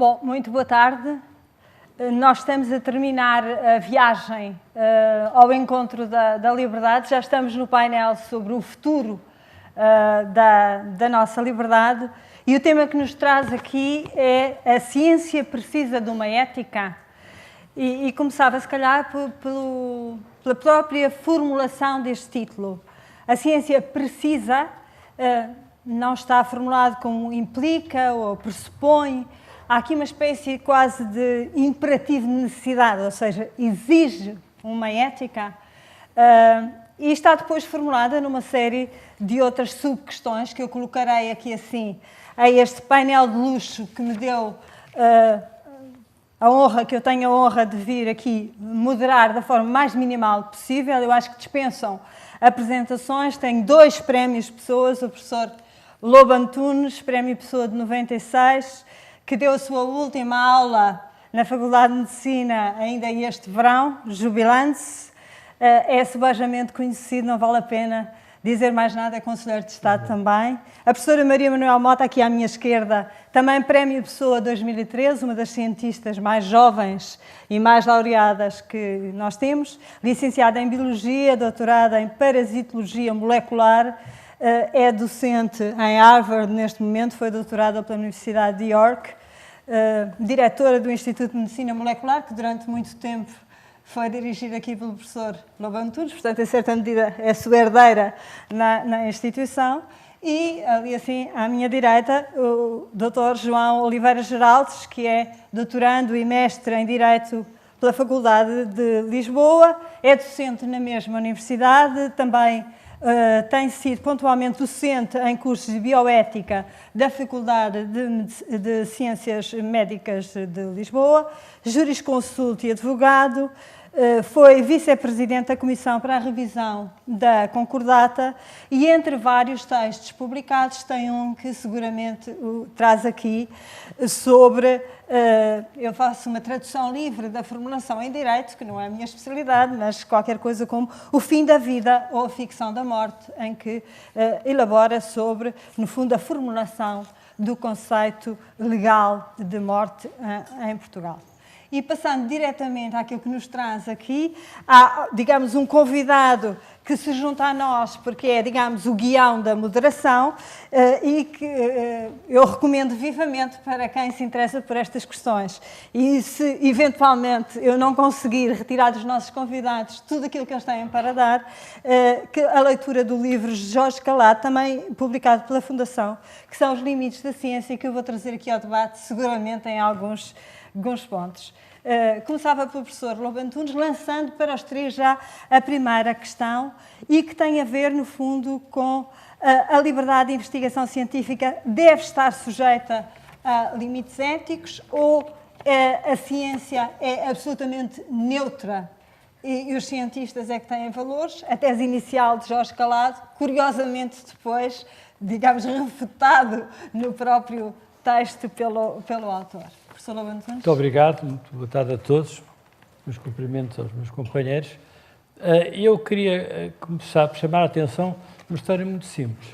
Bom, muito boa tarde. Nós estamos a terminar a viagem ao encontro da liberdade. Já estamos no painel sobre o futuro da nossa liberdade. E o tema que nos traz aqui é a ciência precisa de uma ética. E começava, se calhar, pela própria formulação deste título. A ciência precisa não está formulado como implica ou pressupõe. Há aqui uma espécie quase de imperativo de necessidade, ou seja, exige uma ética. E está depois formulada numa série de outras subquestões que eu colocarei aqui assim, a este painel de luxo que me deu a honra, que eu tenho a honra de vir aqui moderar da forma mais minimal possível. Eu acho que dispensam apresentações. Tenho 2 prémios Pessoas, o professor Lobo Antunes, prémio Pessoa de 96, que deu a sua última aula na Faculdade de Medicina ainda este verão, jubilando-se. É subejamente conhecido, não vale a pena dizer mais nada, é Conselheiro de Estado também. A professora Maria Manuel Mota, aqui à minha esquerda, também prémio Pessoa 2013, uma das cientistas mais jovens e mais laureadas que nós temos. Licenciada em Biologia, doutorada em Parasitologia Molecular, é docente em Harvard neste momento, foi doutorada pela Universidade de York, diretora do Instituto de Medicina Molecular, que durante muito tempo foi dirigido aqui pelo professor Lobo Antunes, portanto, em certa medida, é sua herdeira na instituição. E, ali assim, à minha direita, o Dr. João Oliveira Geraldes, que é doutorando e mestre em Direito pela Faculdade de Lisboa, é docente na mesma universidade, também tem sido pontualmente docente em cursos de bioética da Faculdade de Ciências Médicas de Lisboa, jurisconsulto e advogado, foi vice-presidente da Comissão para a Revisão da Concordata e, entre vários textos publicados, tem um que seguramente o traz aqui sobre, eu faço uma tradução livre da formulação em Direito, que não é a minha especialidade, mas qualquer coisa como O Fim da Vida ou a Ficção da Morte, em que elabora sobre, no fundo, a formulação do conceito legal de morte em Portugal. E passando diretamente àquilo que nos traz aqui, há, digamos, um convidado que se junta a nós, porque é, digamos, o guião da moderação e que eu recomendo vivamente para quem se interessa por estas questões. E se, eventualmente, eu não conseguir retirar dos nossos convidados tudo aquilo que eles têm para dar, que a leitura do livro de Jorge Calado, também publicado pela Fundação, que são Os Limites da Ciência, que eu vou trazer aqui ao debate, seguramente em alguns pontos. Começava pelo professor Lobo Antunes, lançando para os 3 já a primeira questão e que tem a ver, no fundo, com a liberdade de investigação científica deve estar sujeita a limites éticos ou a ciência é absolutamente neutra e os cientistas é que têm valores. A tese inicial de Jorge Calado, curiosamente depois, digamos, refutado no próprio texto pelo autor. Muito obrigado, muito boa tarde a todos, meus cumprimentos aos meus companheiros. Eu queria começar por chamar a atenção uma história muito simples.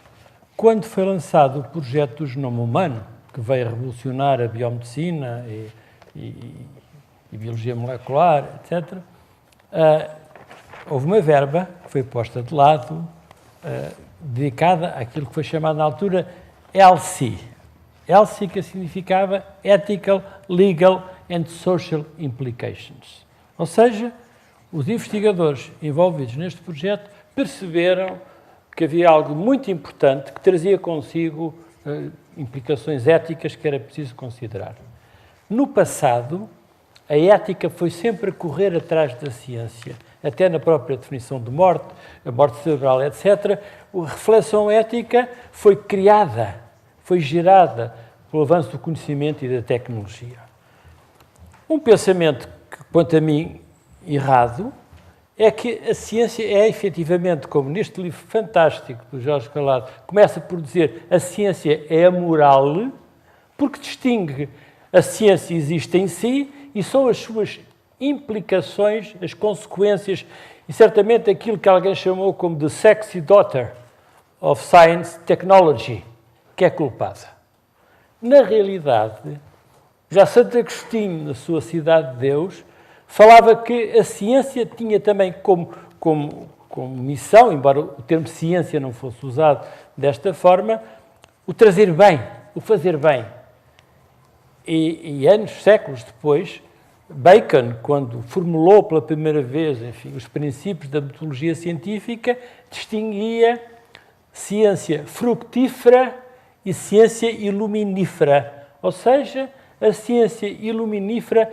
Quando foi lançado o projeto do genoma humano, que veio revolucionar a biomedicina e biologia molecular, etc., houve uma verba que foi posta de lado, dedicada àquilo que foi chamado na altura ELSI. ELSI, que significava Ethical, Legal and Social Implications. Ou seja, os investigadores envolvidos neste projeto perceberam que havia algo muito importante que trazia consigo implicações éticas que era preciso considerar. No passado, a ética foi sempre a correr atrás da ciência, até na própria definição de morte, a morte cerebral, etc. A reflexão ética foi criada, foi gerada pelo avanço do conhecimento e da tecnologia. Um pensamento que, quanto a mim, errado, é que a ciência é efetivamente, como neste livro fantástico do Jorge Calado, começa por dizer a ciência é amoral, porque distingue a ciência existe em si e são as suas implicações, as consequências e certamente aquilo que alguém chamou como the sexy daughter of science technology, que é culpada. Na realidade, Já Santo Agostinho, na sua Cidade de Deus, falava que a ciência tinha também como missão, embora o termo ciência não fosse usado desta forma, o trazer bem, o fazer bem. E anos, séculos depois, Bacon, quando formulou pela primeira vez, enfim, os princípios da metodologia científica, distinguia ciência fructífera e ciência iluminífera. Ou seja, a ciência iluminífera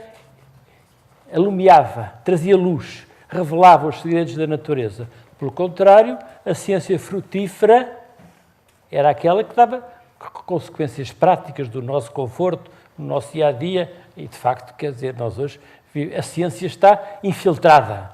alumiava, trazia luz, revelava os segredos da natureza. Pelo contrário, a ciência frutífera era aquela que dava consequências práticas do nosso conforto, no nosso dia-a-dia, e de facto, quer dizer, nós hoje, a ciência está infiltrada.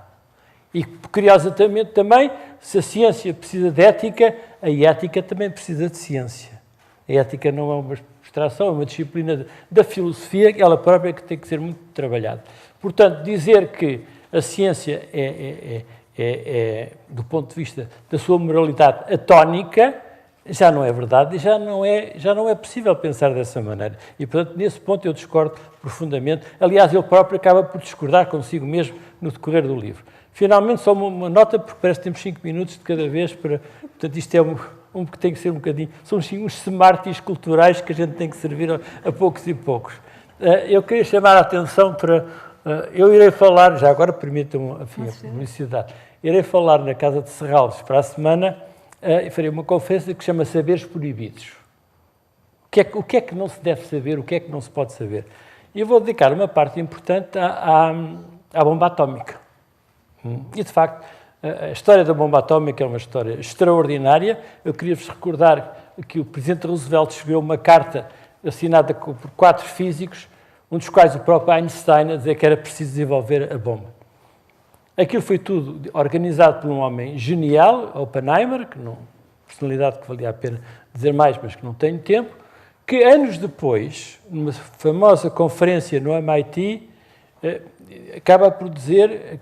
E, curiosamente, também, se a ciência precisa de ética, a ética também precisa de ciência. A ética não é uma abstração, é uma disciplina da filosofia, ela própria que tem que ser muito trabalhada. Portanto, dizer que a ciência do ponto de vista da sua moralidade atónica, já não é verdade e já não é possível pensar dessa maneira. E, portanto, nesse ponto eu discordo profundamente. Aliás, ele próprio acaba por discordar consigo mesmo no decorrer do livro. Finalmente, só uma nota, porque parece que temos 5 minutos de cada vez para... Portanto, isto é que tem que ser um bocadinho... São uns smarties culturais que a gente tem que servir a poucos e poucos. Eu queria chamar a atenção para... eu irei falar, já agora permitam-me a publicidade, irei falar na Casa de Serralves para a semana... e farei uma conferência que se chama Saberes Proibidos. O que é que não se deve saber, o que é que não se pode saber? E eu vou dedicar uma parte importante à bomba atómica. E, de facto, a história da bomba atómica é uma história extraordinária. Eu queria-vos recordar que o Presidente Roosevelt escreveu uma carta assinada por 4 físicos, um dos quais o próprio Einstein, a dizer que era preciso desenvolver a bomba. Aquilo foi tudo organizado por um homem genial, Oppenheimer, que não, personalidade que valia a pena dizer mais, mas que não tenho tempo, que anos depois, numa famosa conferência no MIT, acaba por dizer,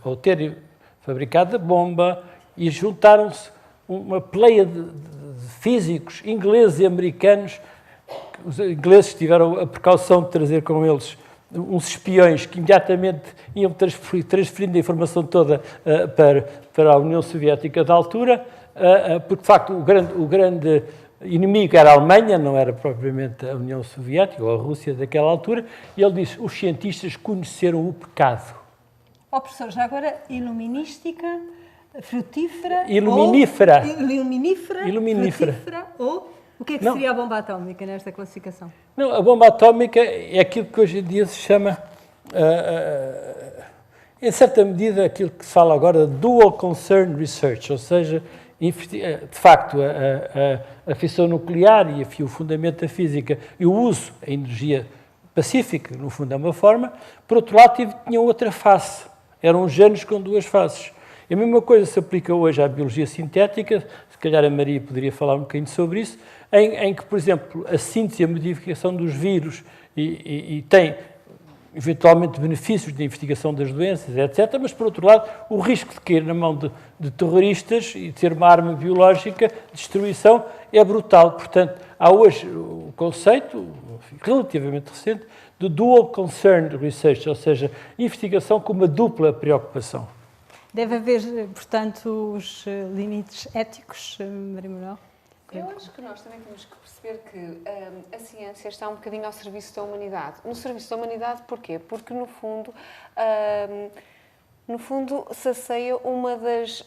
ao ter fabricado a bomba, e juntaram-se uma pleia de físicos ingleses e americanos. Os ingleses tiveram a precaução de trazer com eles uns espiões que imediatamente iam transferindo a informação toda para a União Soviética da altura, porque, de facto, o grande inimigo era a Alemanha, não era propriamente a União Soviética ou a Rússia daquela altura, e ele disse, os cientistas conheceram o pecado. Professor, já agora, iluminística, frutífera... Iluminífera. Frutífera ou... O que é que seria a bomba atómica nesta classificação? Não, a bomba atómica é aquilo que hoje em dia se chama, em certa medida, aquilo que se fala agora de Dual Concern Research, ou seja, de facto, a fissão nuclear e o fundamento da física e o uso da energia pacífica, no fundo é uma forma. Por outro lado, tinha outra face. Eram géneros com 2 faces. A mesma coisa se aplica hoje à biologia sintética, se calhar a Maria poderia falar um bocadinho sobre isso, em que, por exemplo, a síntese e a modificação dos vírus e tem, eventualmente, benefícios de investigação das doenças, etc., mas, por outro lado, o risco de cair na mão de terroristas e de ser uma arma biológica de destruição é brutal. Portanto, há hoje o conceito, relativamente recente, de Dual Concern Research, ou seja, investigação com uma dupla preocupação. Deve haver, portanto, os limites éticos, Maria Manuel? Eu acho que nós também temos que perceber que a ciência está um bocadinho ao serviço da humanidade. No serviço da humanidade, porquê? Porque, no fundo, sacia uma das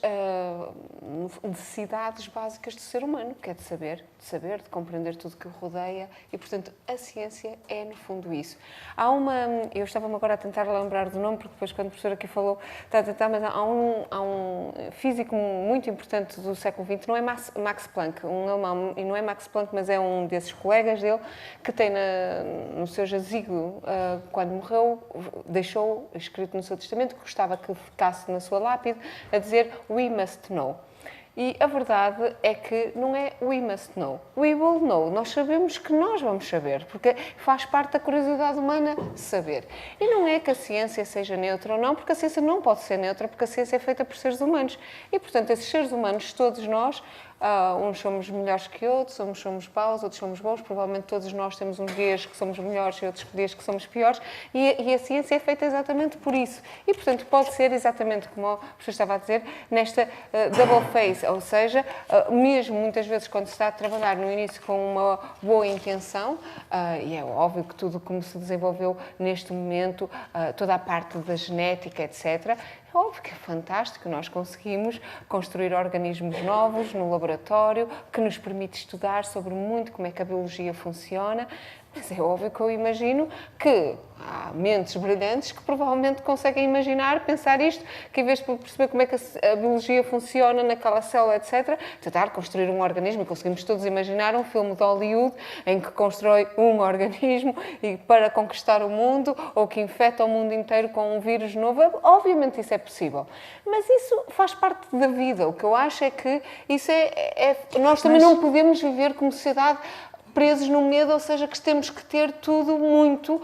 necessidades básicas do ser humano, que é de saber, de compreender tudo que o rodeia, e, portanto, a ciência é, no fundo, isso. Eu estava-me agora a tentar lembrar do nome, porque depois, quando a professora aqui falou, está a tentar, mas há um físico muito importante do século XX, não é Max Planck, um alemão, e não é Max Planck, mas é um desses colegas dele, que tem no seu jazigo, quando morreu, deixou escrito no seu testamento que gostava que ficasse na sua lápide a dizer "We must know". E a verdade é que não é "we must know", "we will know". Nós sabemos que nós vamos saber, porque faz parte da curiosidade humana saber. E não é que a ciência seja neutra ou não, porque a ciência não pode ser neutra, porque a ciência é feita por seres humanos. E, portanto, esses seres humanos, todos nós, uns somos melhores que outros, uns somos maus, outros somos bons, provavelmente todos nós temos uns dias que somos melhores e outros dias que somos piores, e a ciência é feita exatamente por isso. E, portanto, pode ser exatamente como o professor estava a dizer, nesta double phase, ou seja, mesmo muitas vezes quando se está a trabalhar no início com uma boa intenção, e é óbvio que tudo como se desenvolveu neste momento, toda a parte da genética, etc., é óbvio que é fantástico, nós conseguimos construir organismos novos no laboratório, que nos permite estudar sobre muito como é que a biologia funciona, mas é óbvio que eu imagino que há mentes brilhantes que provavelmente conseguem imaginar, pensar isto, que em vez de perceber como é que a biologia funciona naquela célula, etc., tentar construir um organismo, e conseguimos todos imaginar um filme de Hollywood em que constrói um organismo e para conquistar o mundo, ou que infecta o mundo inteiro com um vírus novo. Obviamente isso é possível, mas isso faz parte da vida. O que eu acho é que isso nós também não podemos viver como sociedade presos no medo, ou seja, que temos que ter tudo muito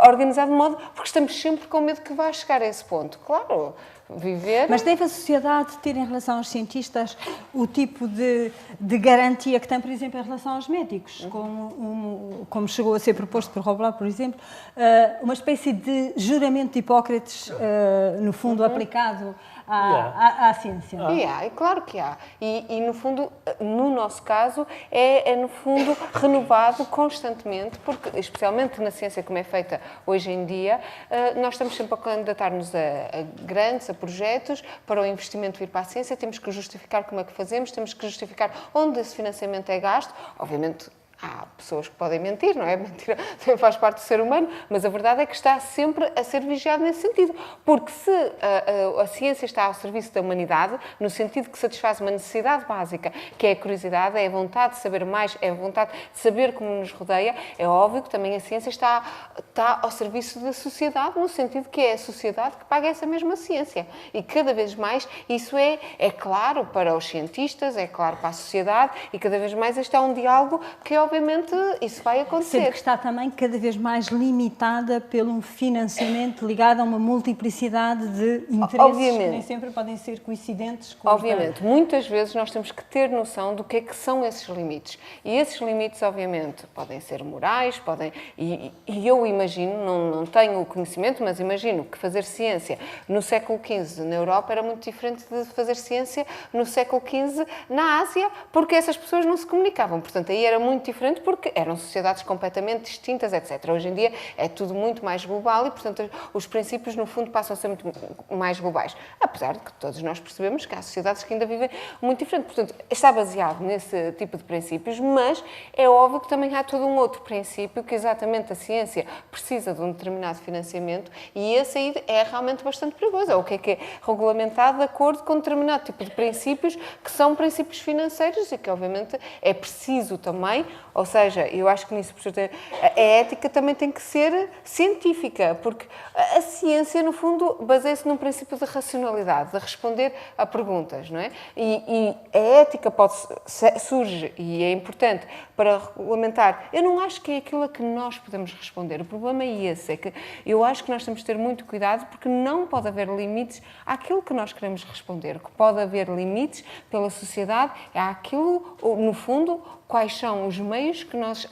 organizado de modo, porque estamos sempre com medo que vá chegar a esse ponto. Claro, viver... Mas deve a sociedade ter em relação aos cientistas o tipo de garantia que tem, por exemplo, em relação aos médicos, como chegou a ser proposto por Roblau, por exemplo, uma espécie de juramento de Hipócrates, no fundo, aplicado à ciência. E claro que há. E, no fundo, no nosso caso, é no fundo, renovado constantemente, porque, especialmente na ciência como é feita hoje em dia, nós estamos sempre a candidatar-nos a grandes, a projetos, para o investimento vir para a ciência, temos que justificar como é que fazemos, temos que justificar onde esse financiamento é gasto. Obviamente, há pessoas que podem mentir, não é? Mentira também faz parte do ser humano, mas a verdade é que está sempre a ser vigiado nesse sentido. Porque se a ciência está ao serviço da humanidade, no sentido que satisfaz uma necessidade básica, que é a curiosidade, é a vontade de saber mais, é a vontade de saber como nos rodeia, é óbvio que também a ciência está ao serviço da sociedade, no sentido que é a sociedade que paga essa mesma ciência. E cada vez mais isso é claro para os cientistas, é claro para a sociedade, e cada vez mais este é um diálogo que, obviamente, isso vai acontecer. Sempre que está também cada vez mais limitada pelo financiamento ligado a uma multiplicidade de interesses, obviamente, que nem sempre podem ser coincidentes com obviamente, muitas vezes nós temos que ter noção do que é que são esses limites. E esses limites, obviamente, podem ser morais, e eu imagino, não tenho o conhecimento, mas imagino que fazer ciência no século XV na Europa era muito diferente de fazer ciência no século XV na Ásia, porque essas pessoas não se comunicavam. Portanto, aí era muito diferente, porque eram sociedades completamente distintas, etc. Hoje em dia é tudo muito mais global e, portanto, os princípios, no fundo, passam a ser muito mais globais. Apesar de que todos nós percebemos que há sociedades que ainda vivem muito diferente. Portanto, está baseado nesse tipo de princípios, mas é óbvio que também há todo um outro princípio, que exatamente a ciência precisa de um determinado financiamento, e esse aí é realmente bastante perigoso. É o que é regulamentado de acordo com um determinado tipo de princípios, que são princípios financeiros e que, obviamente, é preciso também. Ou seja, eu acho que nisso, a ética também tem que ser científica, porque a ciência, no fundo, baseia-se num princípio de racionalidade, de responder a perguntas, não é? E a ética surge, e é importante, para regulamentar. Eu não acho que é aquilo a que nós podemos responder. O problema é esse, é que eu acho que nós temos de ter muito cuidado, porque não pode haver limites àquilo que nós queremos responder. O que pode haver limites pela sociedade é àquilo, no fundo, quais são os meios que nós,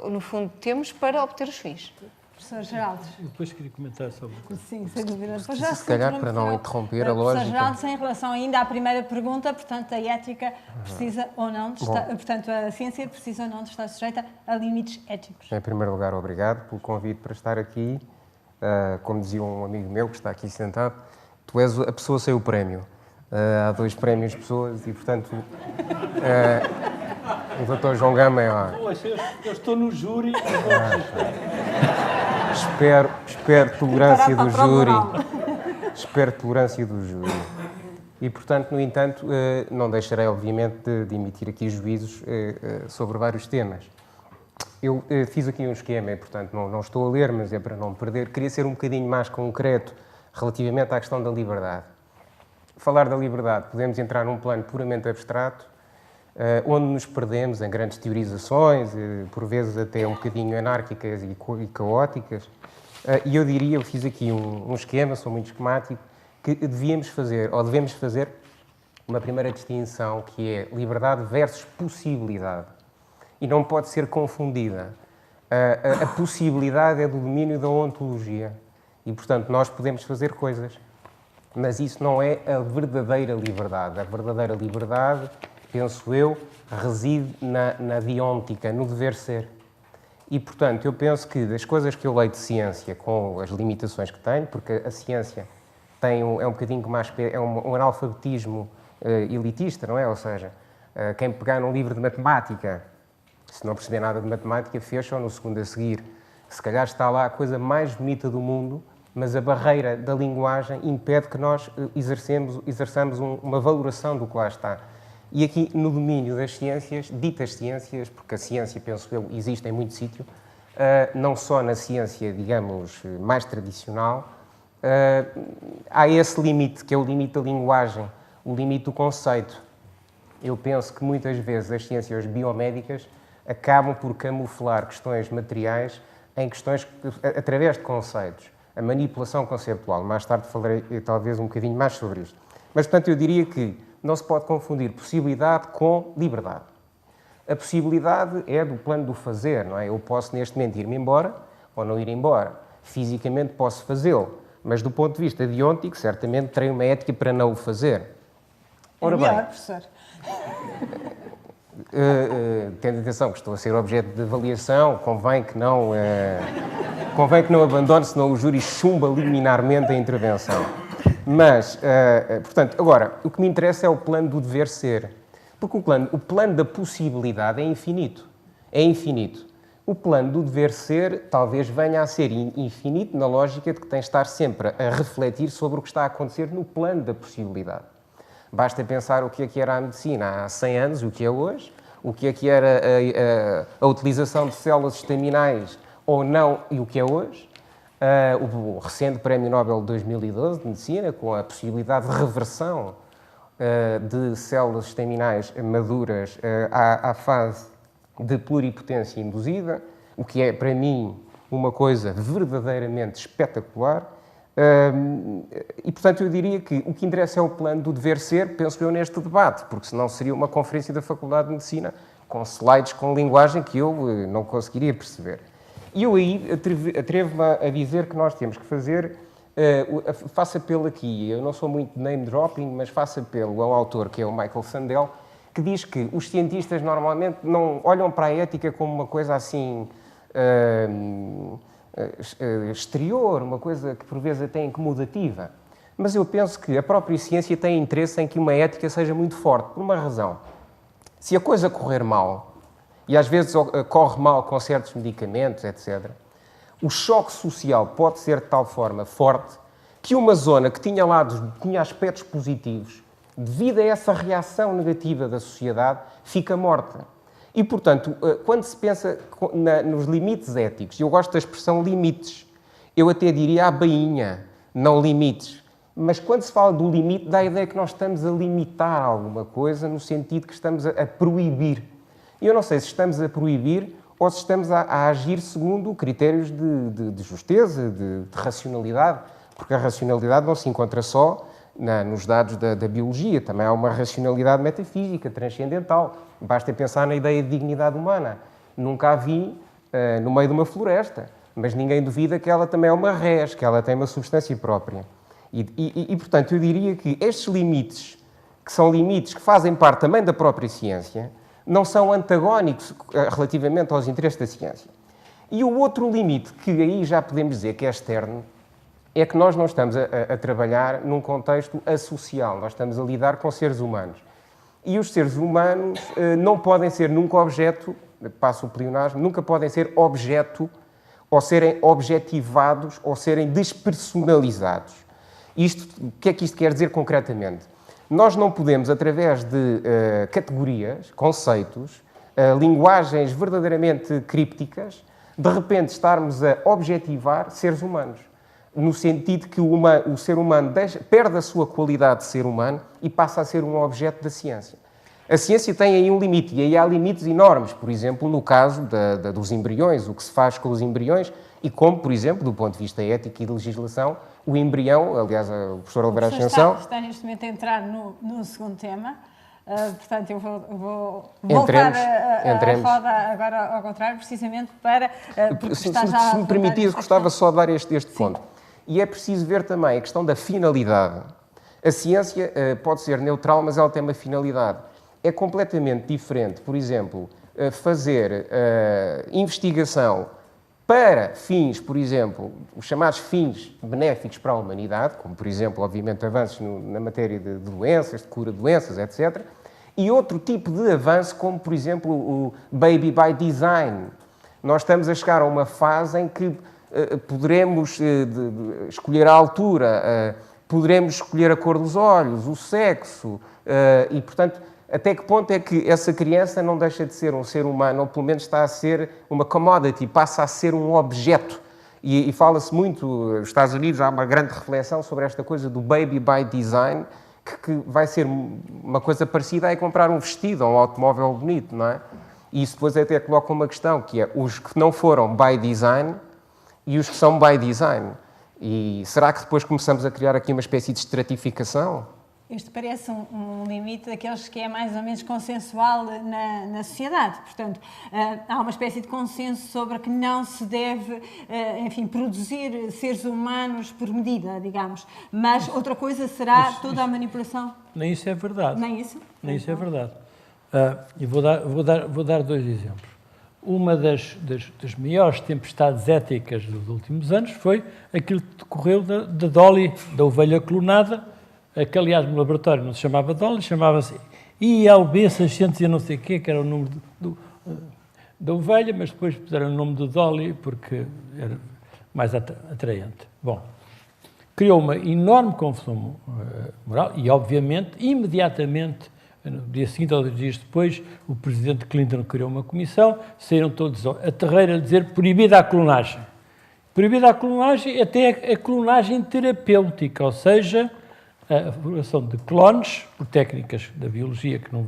no fundo, temos para obter os fins. Professor Geraldo. Eu depois queria comentar sobre... Sim, sem dúvida. Se calhar, para não interromper a lógica... Professor Geraldo, em relação ainda à primeira pergunta, portanto, a ética precisa ou não de estar... Portanto, a ciência precisa ou não de estar sujeita a limites éticos. Em primeiro lugar, obrigado pelo convite para estar aqui. Como dizia um amigo meu que está aqui sentado, tu és a pessoa sem o prémio. Há 2 prémios pessoas e, portanto... o Dr. João Gama é lá. Eu estou no júri. Espero tolerância do júri. Espero tolerância do júri. E, portanto, no entanto, não deixarei, obviamente, de emitir aqui juízos sobre vários temas. Eu fiz aqui um esquema e, portanto, não estou a ler, mas é para não me perder. Queria ser um bocadinho mais concreto relativamente à questão da liberdade. Falar da liberdade, podemos entrar num plano puramente abstrato, onde nos perdemos em grandes teorizações, por vezes até um bocadinho anárquicas e caóticas. E eu diria, eu fiz aqui um esquema, sou muito esquemático, que devemos fazer uma primeira distinção que é liberdade versus possibilidade. E não pode ser confundida. A possibilidade é do domínio da ontologia. E, portanto, nós podemos fazer coisas. Mas isso não é a verdadeira liberdade. A verdadeira liberdade, penso eu, reside na deôntica, no dever ser. E, portanto, eu penso que das coisas que eu leio de ciência, com as limitações que tenho, porque a ciência é um bocadinho mais... é um analfabetismo elitista, não é? Ou seja, quem pegar num livro de matemática, se não perceber nada de matemática, fecha-o no segundo a seguir. Se calhar está lá a coisa mais bonita do mundo, mas a barreira da linguagem impede que nós exerçamos uma valoração do que lá está. E aqui, no domínio das ciências, ditas ciências, porque a ciência, penso eu, existe em muito sítio, não só na ciência, digamos, mais tradicional, há esse limite, que é o limite da linguagem, o limite do conceito. Eu penso que muitas vezes as ciências biomédicas acabam por camuflar questões materiais em questões através de conceitos. A manipulação conceptual. Mais tarde falarei talvez um bocadinho mais sobre isto. Mas, portanto, eu diria que não se pode confundir possibilidade com liberdade. A possibilidade é do plano do fazer, não é? Eu posso neste momento ir-me embora ou não ir embora. Fisicamente posso fazê-lo, mas do ponto de vista deôntico, certamente terei uma ética para não o fazer. Ora bem, professor. Tendo atenção que estou a ser objeto de avaliação, convém que não abandone, senão o júri chumba liminarmente a intervenção. Mas, portanto, agora, o que me interessa é o plano do dever ser. Porque o plano da possibilidade é infinito. É infinito. O plano do dever ser talvez venha a ser infinito na lógica de que tem de estar sempre a refletir sobre o que está a acontecer no plano da possibilidade. Basta pensar o que é que era a medicina há 100 anos e o que é hoje, o que é que era a utilização de células estaminais ou não e o que é hoje. O recente Prémio Nobel de 2012 de Medicina, com a possibilidade de reversão de células estaminais maduras à fase de pluripotência induzida, o que é, para mim, uma coisa verdadeiramente espetacular. E, portanto, eu diria que o que interessa é o plano do dever ser, penso eu, neste debate, porque senão seria uma conferência da Faculdade de Medicina com slides, com linguagem que eu não conseguiria perceber. E eu aí atrevo-me a dizer que nós temos que fazer, faço apelo aqui, eu não sou muito name dropping, mas faço apelo ao autor, que é o Michael Sandel, que diz que os cientistas normalmente não olham para a ética como uma coisa assim exterior, uma coisa que por vezes até é incomodativa. Mas eu penso que a própria ciência tem interesse em que uma ética seja muito forte, por uma razão. Se a coisa correr mal, e às vezes corre mal com certos medicamentos, etc., o choque social pode ser de tal forma forte que uma zona que tinha aspectos positivos, devido a essa reação negativa da sociedade, fica morta. E, portanto, quando se pensa nos limites éticos, e eu gosto da expressão limites, eu até diria a bainha, não limites. Mas quando se fala do limite, dá a ideia que nós estamos a limitar alguma coisa, no sentido que estamos a proibir. E eu não sei se estamos a proibir ou se estamos a agir segundo critérios de justeza, de racionalidade, porque a racionalidade não se encontra só nos dados da biologia, também há uma racionalidade metafísica, transcendental. Basta pensar na ideia de dignidade humana. Nunca a vi no meio de uma floresta, mas ninguém duvida que ela também é uma res, que ela tem uma substância própria. E, portanto, eu diria que estes limites, que são limites que fazem parte também da própria ciência, não são antagónicos relativamente aos interesses da ciência. E o outro limite, que aí já podemos dizer que é externo, é que nós não estamos a trabalhar num contexto associal, nós estamos a lidar com seres humanos. E os seres humanos não podem ser nunca objeto, passo o pleonasmo, nunca podem ser objeto, ou serem objetivados, ou serem despersonalizados. O que é que isto quer dizer concretamente? Nós não podemos, através de categorias, conceitos, linguagens verdadeiramente crípticas, de repente estarmos a objetivar seres humanos. No sentido que o ser humano perde a sua qualidade de ser humano e passa a ser um objeto da ciência. A ciência tem aí um limite, e aí há limites enormes, por exemplo, no caso dos embriões, o que se faz com os embriões, e como, por exemplo, do ponto de vista ético e de legislação, o embrião, aliás, o professor Oliveira Ascensão... Ascensão... Está neste momento a entrar no segundo tema, portanto eu vou voltar a roda agora ao contrário, precisamente para... Se me permitisse, gostava só de dar este ponto. E é preciso ver também a questão da finalidade. A ciência pode ser neutral, mas ela tem uma finalidade. É completamente diferente, por exemplo, fazer investigação para fins, por exemplo, os chamados fins benéficos para a humanidade, como, por exemplo, obviamente, avanços na matéria de doenças, de cura de doenças, etc., e outro tipo de avanço, como, por exemplo, o Baby by Design. Nós estamos a chegar a uma fase em que poderemos escolher a altura, poderemos escolher a cor dos olhos, o sexo, e, portanto, até que ponto é que essa criança não deixa de ser um ser humano, ou pelo menos está a ser uma commodity, passa a ser um objeto. E fala-se muito, nos Estados Unidos há uma grande reflexão sobre esta coisa do baby by design, que vai ser uma coisa parecida a comprar um vestido ou um automóvel bonito, não é? E isso depois até coloca uma questão, que é os que não foram by design e os que são by design. E será que depois começamos a criar aqui uma espécie de estratificação? Este parece um limite daqueles que é mais ou menos consensual na sociedade. Portanto, há uma espécie de consenso sobre que não se deve, enfim, produzir seres humanos por medida, digamos. Mas outra coisa será toda a manipulação. Nem isso é verdade. Nem isso? Nem isso é verdade. E vou dar dois exemplos. Uma das maiores tempestades éticas dos últimos anos foi aquilo que decorreu da Dolly, da ovelha clonada, que aliás no laboratório não se chamava Dolly, chamava-se ILB 600 e não sei o quê, que era o número da ovelha, mas depois puseram o nome do Dolly porque era mais atraente. Bom, criou uma enorme confusão moral e, obviamente, imediatamente, no dia seguinte ou 2 dias depois, o presidente Clinton criou uma comissão, saíram todos a terreiro a dizer proibida a clonagem. Proibida a clonagem, até a clonagem terapêutica, ou seja, a formação de clones, por técnicas da biologia que não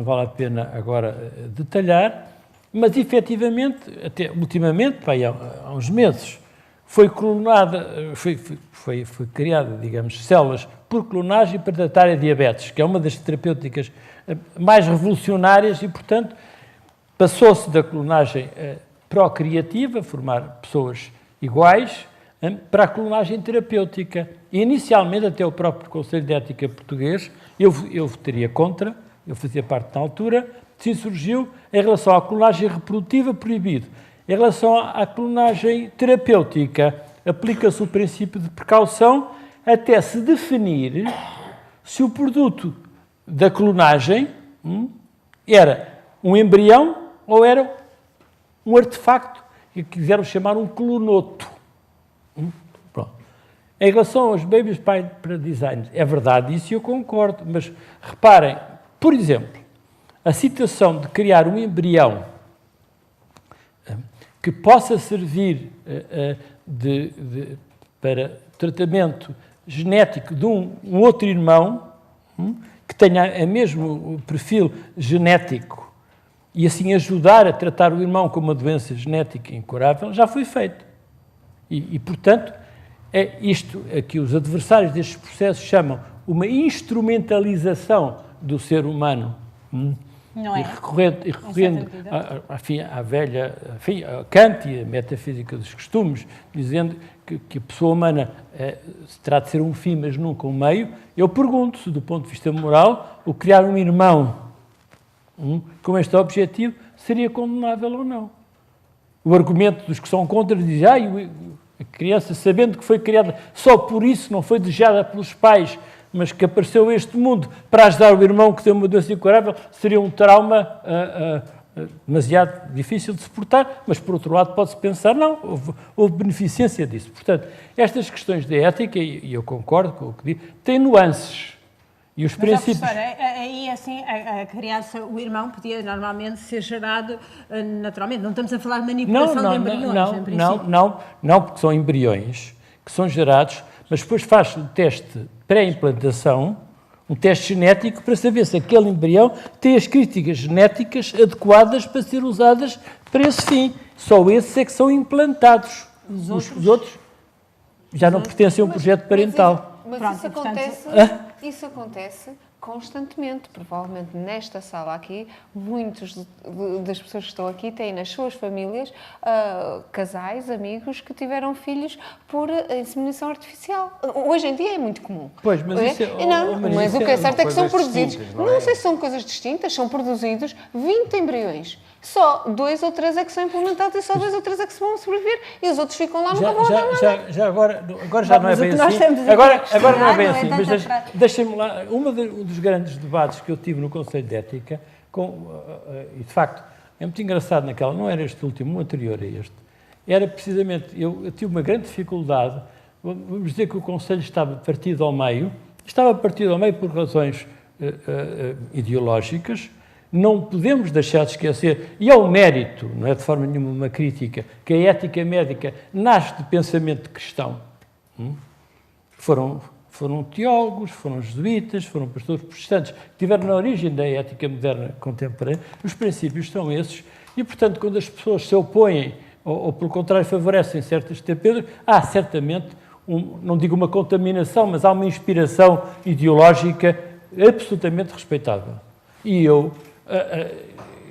vale a pena agora detalhar, mas efetivamente, até ultimamente, há uns meses, foi clonada, foi criada, digamos, células por clonagem para tratar a diabetes, que é uma das terapêuticas mais revolucionárias e, portanto, passou-se da clonagem procriativa, formar pessoas iguais, para a clonagem terapêutica. E, inicialmente, até o próprio Conselho de Ética português, eu votaria contra, eu fazia parte na altura, se surgiu em relação à clonagem reprodutiva proibido. Em relação à clonagem terapêutica, aplica-se o princípio de precaução até se definir se o produto da clonagem era um embrião ou era um artefacto que quiseram chamar um clonoto. Pronto. Em relação aos babies para design, é verdade isso e eu concordo, mas reparem, por exemplo, a situação de criar um embrião que possa servir para tratamento genético de um outro irmão que tenha o mesmo perfil genético e assim ajudar a tratar o irmão com uma doença genética incurável, já foi feito. E portanto, é isto que os adversários destes processos chamam uma instrumentalização do ser humano. Não é? E recorrendo à velha a Kant e a metafísica dos costumes, dizendo que a pessoa humana se trata de ser um fim, mas nunca um meio, eu pergunto se, do ponto de vista moral, o criar um irmão com este objetivo seria condenável ou não. O argumento dos que são contra diz a criança, sabendo que foi criada só por isso, não foi desejada pelos pais, mas que apareceu a este mundo para ajudar o irmão que tem uma doença incurável, seria um trauma demasiado difícil de suportar, mas por outro lado pode-se pensar, não, houve beneficência disso. Portanto, estas questões de ética, e eu concordo com o que digo, têm nuances. E os princípios... Mas, aí assim, a criança, o irmão podia normalmente ser gerado naturalmente. Não estamos a falar de manipulação de embriões, em princípio. Não, porque são embriões que são gerados, mas depois faz um teste pré-implantação, um teste genético para saber se aquele embrião tem as características genéticas adequadas para ser usadas para esse fim. Só esses é que são implantados. Os outros já não pertencem a um projeto parental. Mas Pronto, isso, portanto, isso acontece constantemente. Provavelmente nesta sala aqui, muitas das pessoas que estão aqui têm nas suas famílias casais, amigos que tiveram filhos por inseminação artificial. Hoje em dia é muito comum. Pois, mas isso é... Não, mas o que é certo é que são coisas produzidos. distintas, Não, não é? sei se são coisas distintas, são produzidos 20 embriões. Só 2 ou 3 é que são implementados e só 2 ou 3 é que se vão sobreviver e os outros ficam lá no cavalo. Já agora já não é mas o bem que nós assim. temos aqui Agora, a questionar agora não é bem não é assim, tanta mas prática. deixem-me lá. Um dos grandes debates que eu tive no Conselho de Ética, e de facto é muito engraçado naquela, não era este último, o anterior a este, era precisamente, eu tive uma grande dificuldade, vamos dizer que o Conselho estava partido ao meio por razões ideológicas. Não podemos deixar de esquecer, e é um mérito, não é de forma nenhuma uma crítica, que a ética médica nasce de pensamento cristão. Foram teólogos, foram jesuítas, foram pastores protestantes, que tiveram na origem da ética moderna contemporânea. Os princípios são esses, e, portanto, quando as pessoas se opõem, ou pelo contrário, favorecem certas terapêuticas, há certamente, não digo uma contaminação, mas há uma inspiração ideológica absolutamente respeitável. E eu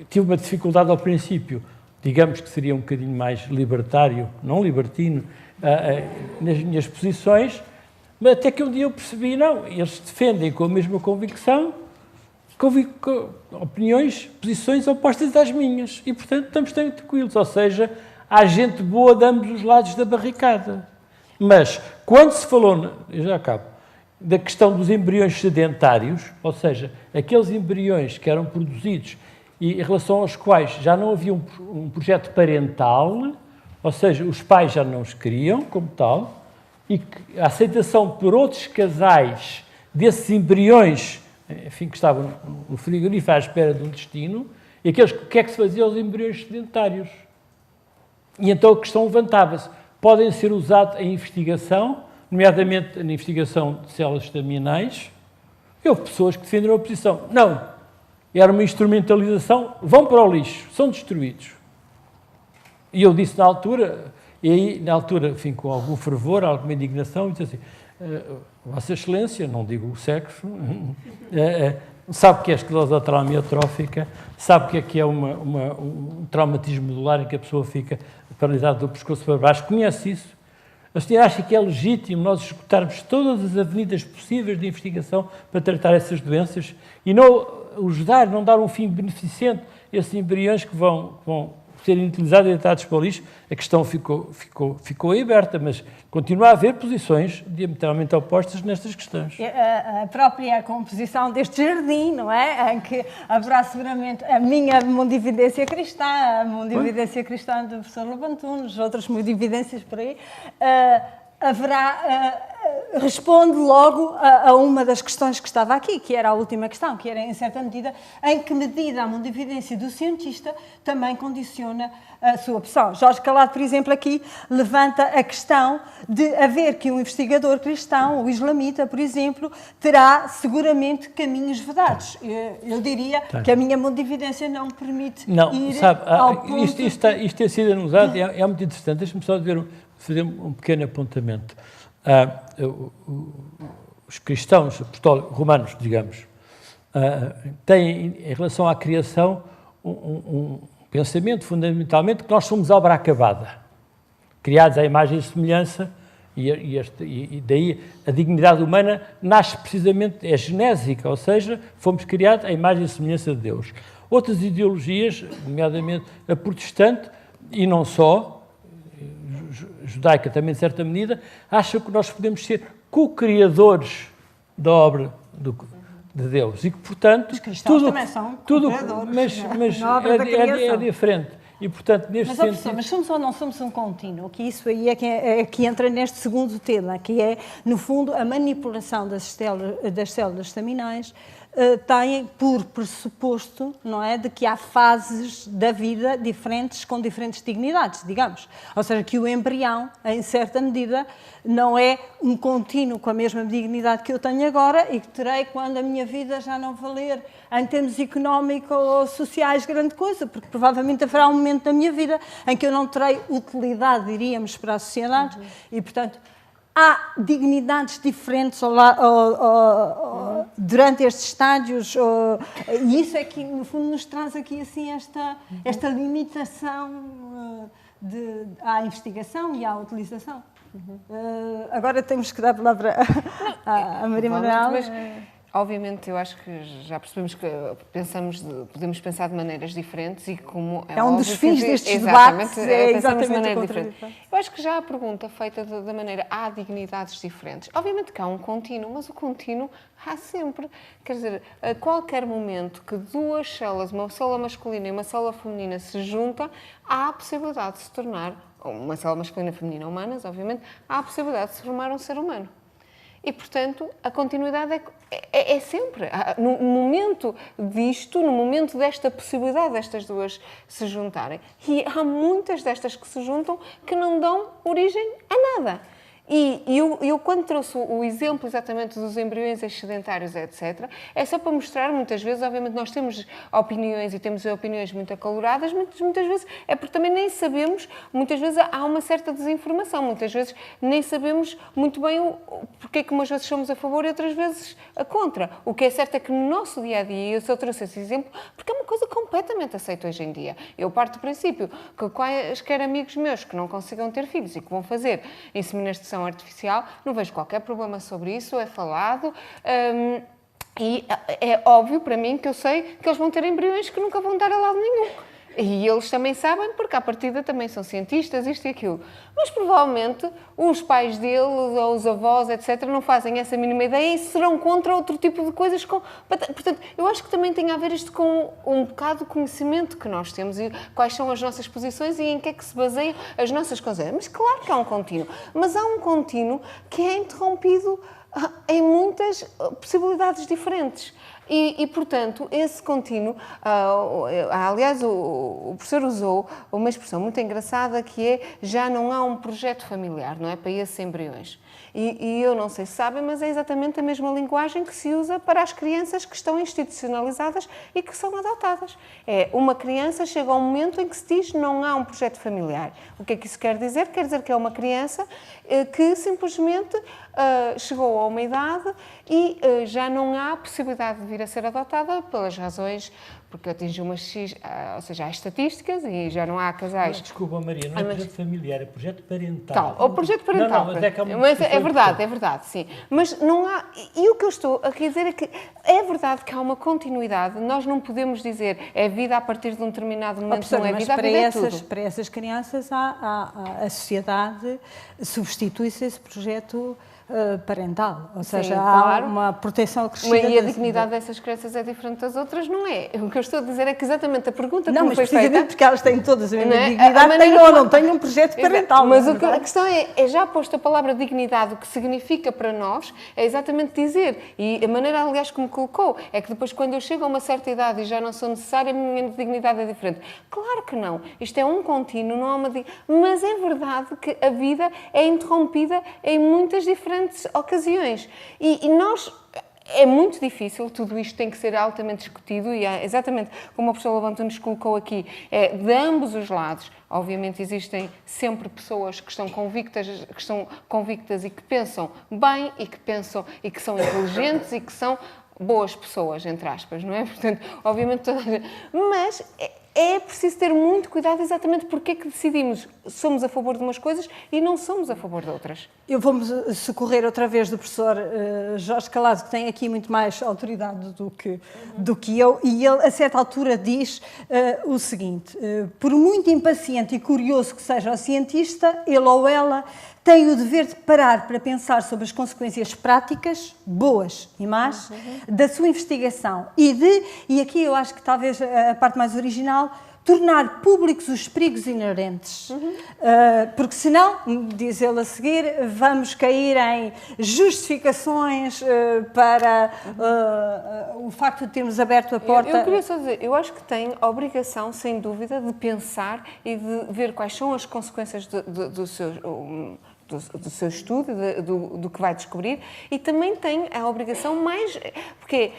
tive uma dificuldade ao princípio, digamos que seria um bocadinho mais libertário, não libertino, nas minhas posições, mas até que um dia eu percebi, não, eles defendem com a mesma convicção, opiniões, posições opostas às minhas, e portanto estamos tranquilos, ou seja, há gente boa de ambos os lados da barricada. Mas quando se falou, eu já acabo, da questão dos embriões sedentários, ou seja, aqueles embriões que eram produzidos e em relação aos quais já não havia um projeto parental, ou seja, os pais já não os queriam como tal, e que a aceitação por outros casais desses embriões, enfim, que estavam no frigorífico à espera de um destino, e aqueles, o que é que se fazia aos embriões sedentários? E então a questão levantava-se, podem ser usados em investigação, nomeadamente na investigação de células estaminais. Houve pessoas que defenderam a posição. Não, era uma instrumentalização, vão para o lixo, são destruídos. E eu disse na altura, enfim, com algum fervor, alguma indignação, disse assim, Vossa Excelência, não digo o sexo, sabe que é esclerose amiotrófica, sabe que é um traumatismo medular em que a pessoa fica paralisada do pescoço para baixo, conhece isso? A senhora acha que é legítimo nós esgotarmos todas as avenidas possíveis de investigação para tratar essas doenças e não ajudar, não dar um fim beneficente a esses embriões que vão serem utilizados e tratados para o lixo? A questão ficou aberta, mas continua a haver posições diametralmente opostas nestas questões. A própria composição deste jardim, não é? Em que haverá seguramente a minha mundividência cristã, a mundividência cristã do professor Lobantunes, outras mundividências por aí, responde logo a uma das questões que estava aqui, que era a última questão, que era, em certa medida, em que medida a mundividência do cientista também condiciona a sua opção. Jorge Calado, por exemplo, aqui levanta a questão de haver que um investigador cristão, o islamita, por exemplo, terá seguramente caminhos vedados. Eu diria que a minha mundividência não permite ir ao ponto... Isto tem sido analisado, é muito interessante. Deixa-me só fazer um pequeno apontamento. Os cristãos romanos, digamos, têm, em relação à criação, um pensamento, fundamentalmente, que nós somos obra acabada, criados à imagem e semelhança, e daí a dignidade humana nasce precisamente, é genésica, ou seja, fomos criados à imagem e semelhança de Deus. Outras ideologias, nomeadamente a protestante, e não só, judaica também, de certa medida, acham que nós podemos ser co-criadores da obra de Deus e que, portanto, os cristãos também são co-criadores, mas é diferente. E, portanto, neste sentido... Mas somos ou não somos um contínuo? Que isso aí é que entra neste segundo tema, que é, no fundo, a manipulação das células estaminais têm por pressuposto, não é, de que há fases da vida diferentes, com diferentes dignidades, digamos. Ou seja, que o embrião, em certa medida, não é um contínuo com a mesma dignidade que eu tenho agora e que terei quando a minha vida já não valer, em termos económicos ou sociais, grande coisa, porque provavelmente haverá um momento da minha vida em que eu não terei utilidade, diríamos, para a sociedade e, portanto, há dignidades diferentes durante estes estádios, e isso é que, no fundo, nos traz aqui assim, esta limitação à investigação e à utilização. Agora temos que dar a palavra à Maria Manuel. Obviamente, eu acho que já percebemos que podemos pensar de maneiras diferentes e como... É um dos fins destes debates, pensamos de maneira diferente. Eu acho que já a pergunta feita da maneira há dignidades diferentes. Obviamente que há um contínuo, mas o contínuo há sempre. Quer dizer, a qualquer momento que duas células, uma célula masculina e uma célula feminina se juntam, há a possibilidade de se tornar, uma célula masculina e feminina humanas, obviamente, há a possibilidade de se formar um ser humano. E, portanto, a continuidade é sempre. No momento disto, no momento desta possibilidade destas duas se juntarem, e há muitas destas que se juntam que não dão origem a nada. E eu, quando trouxe o exemplo exatamente dos embriões excedentários, etc., é só para mostrar, muitas vezes, obviamente nós temos opiniões e temos opiniões muito acaloradas, muitas vezes é porque também nem sabemos, muitas vezes há uma certa desinformação, muitas vezes nem sabemos muito bem porque é que umas vezes somos a favor e outras vezes a contra. O que é certo é que no nosso dia-a-dia, e eu só trouxe esse exemplo, porque é uma coisa completamente aceita hoje em dia. Eu parto do princípio que quaisquer amigos meus que não consigam ter filhos e que vão fazer inseminação artificial, não vejo qualquer problema sobre isso, é falado, e é óbvio para mim que eu sei que eles vão ter embriões que nunca vão dar a lado nenhum. E eles também sabem, porque à partida também são cientistas, isto e aquilo. Mas provavelmente os pais deles, ou os avós, etc., não fazem essa mínima ideia e serão contra outro tipo de coisas. Portanto, eu acho que também tem a ver isto com um bocado de conhecimento que nós temos e quais são as nossas posições e em que é que se baseiam as nossas coisas. Mas claro que há um contínuo. Mas há um contínuo que é interrompido em muitas possibilidades diferentes. E, portanto, esse contínuo, aliás, o professor usou uma expressão muito engraçada que é já não há um projeto familiar, não é? Para esses embriões. E eu não sei se sabem, mas é exatamente a mesma linguagem que se usa para as crianças que estão institucionalizadas e que são adotadas. É, uma criança chega a um momento em que se diz não há um projeto familiar. O que é que isso quer dizer? Quer dizer que é uma criança que simplesmente chegou a uma idade e já não há possibilidade de vir a ser adotada pelas razões, porque atingiu uma X, ou seja, há estatísticas e já não há casais... Desculpa, Maria, não é projeto familiar, é projeto parental. O projeto parental. Não, mas é que há uma é verdade, sim. Mas não há... E o que eu estou a dizer é que é verdade que há uma continuidade. Nós não podemos dizer é vida a partir de um determinado momento, não é vida, a vida é tudo. Para essas crianças, a sociedade substitui-se esse projeto parental, ou seja, há uma proteção acrescida. E a dignidade dessas crianças é diferente das outras, não é? O que eu estou a dizer é que exatamente a pergunta que não, me foi feita... Não, mas precisamente porque elas têm todas a mesma dignidade, têm ou não têm um projeto parental. Mas a questão é já posto a palavra dignidade, o que significa para nós, é exatamente dizer, e a maneira, aliás, que me colocou, é que depois quando eu chego a uma certa idade e já não sou necessária, a minha dignidade é diferente. Claro que não. Isto é um contínuo, não há uma... Mas é verdade que a vida é interrompida em muitas diferentes ocasiões. E nós... É muito difícil, tudo isto tem que ser altamente discutido e é exatamente como o professor Lobo nos colocou aqui, de ambos os lados. Obviamente existem sempre pessoas que estão convictas e que pensam bem e que pensam e que são inteligentes e que são boas pessoas, entre aspas, não é? Portanto, obviamente, mas é preciso ter muito cuidado exatamente porque é que decidimos somos a favor de umas coisas e não somos a favor de outras. Eu vou-me socorrer outra vez do professor Jorge Calado, que tem aqui muito mais autoridade do que eu, e ele, a certa altura, diz o seguinte, por muito impaciente e curioso que seja o cientista, ele ou ela tem o dever de parar para pensar sobre as consequências práticas, boas e más, da sua investigação e aqui eu acho que talvez a parte mais original, tornar públicos os perigos inerentes. Porque senão, diz ele a seguir, vamos cair em justificações para o facto de termos aberto a porta... Eu queria só dizer, eu acho que tem a obrigação, sem dúvida, de pensar e de ver quais são as consequências do seu estudo, do que vai descobrir, e também tem a obrigação mais... Porque...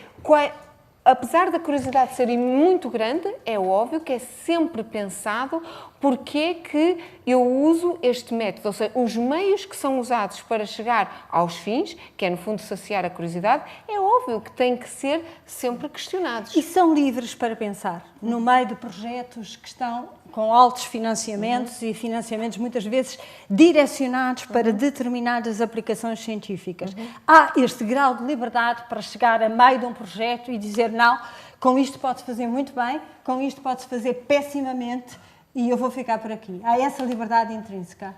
Apesar da curiosidade ser muito grande, é óbvio que é sempre pensado Porquê que eu uso este método? Ou seja, os meios que são usados para chegar aos fins, que é no fundo saciar a curiosidade, é óbvio que têm que ser sempre questionados. E são livres para pensar, no meio de projetos que estão com altos financiamentos e financiamentos muitas vezes direcionados para determinadas aplicações científicas. Há este grau de liberdade para chegar a meio de um projeto e dizer não, com isto pode-se fazer muito bem, com isto pode-se fazer pessimamente e eu vou ficar por aqui. Há essa liberdade intrínseca.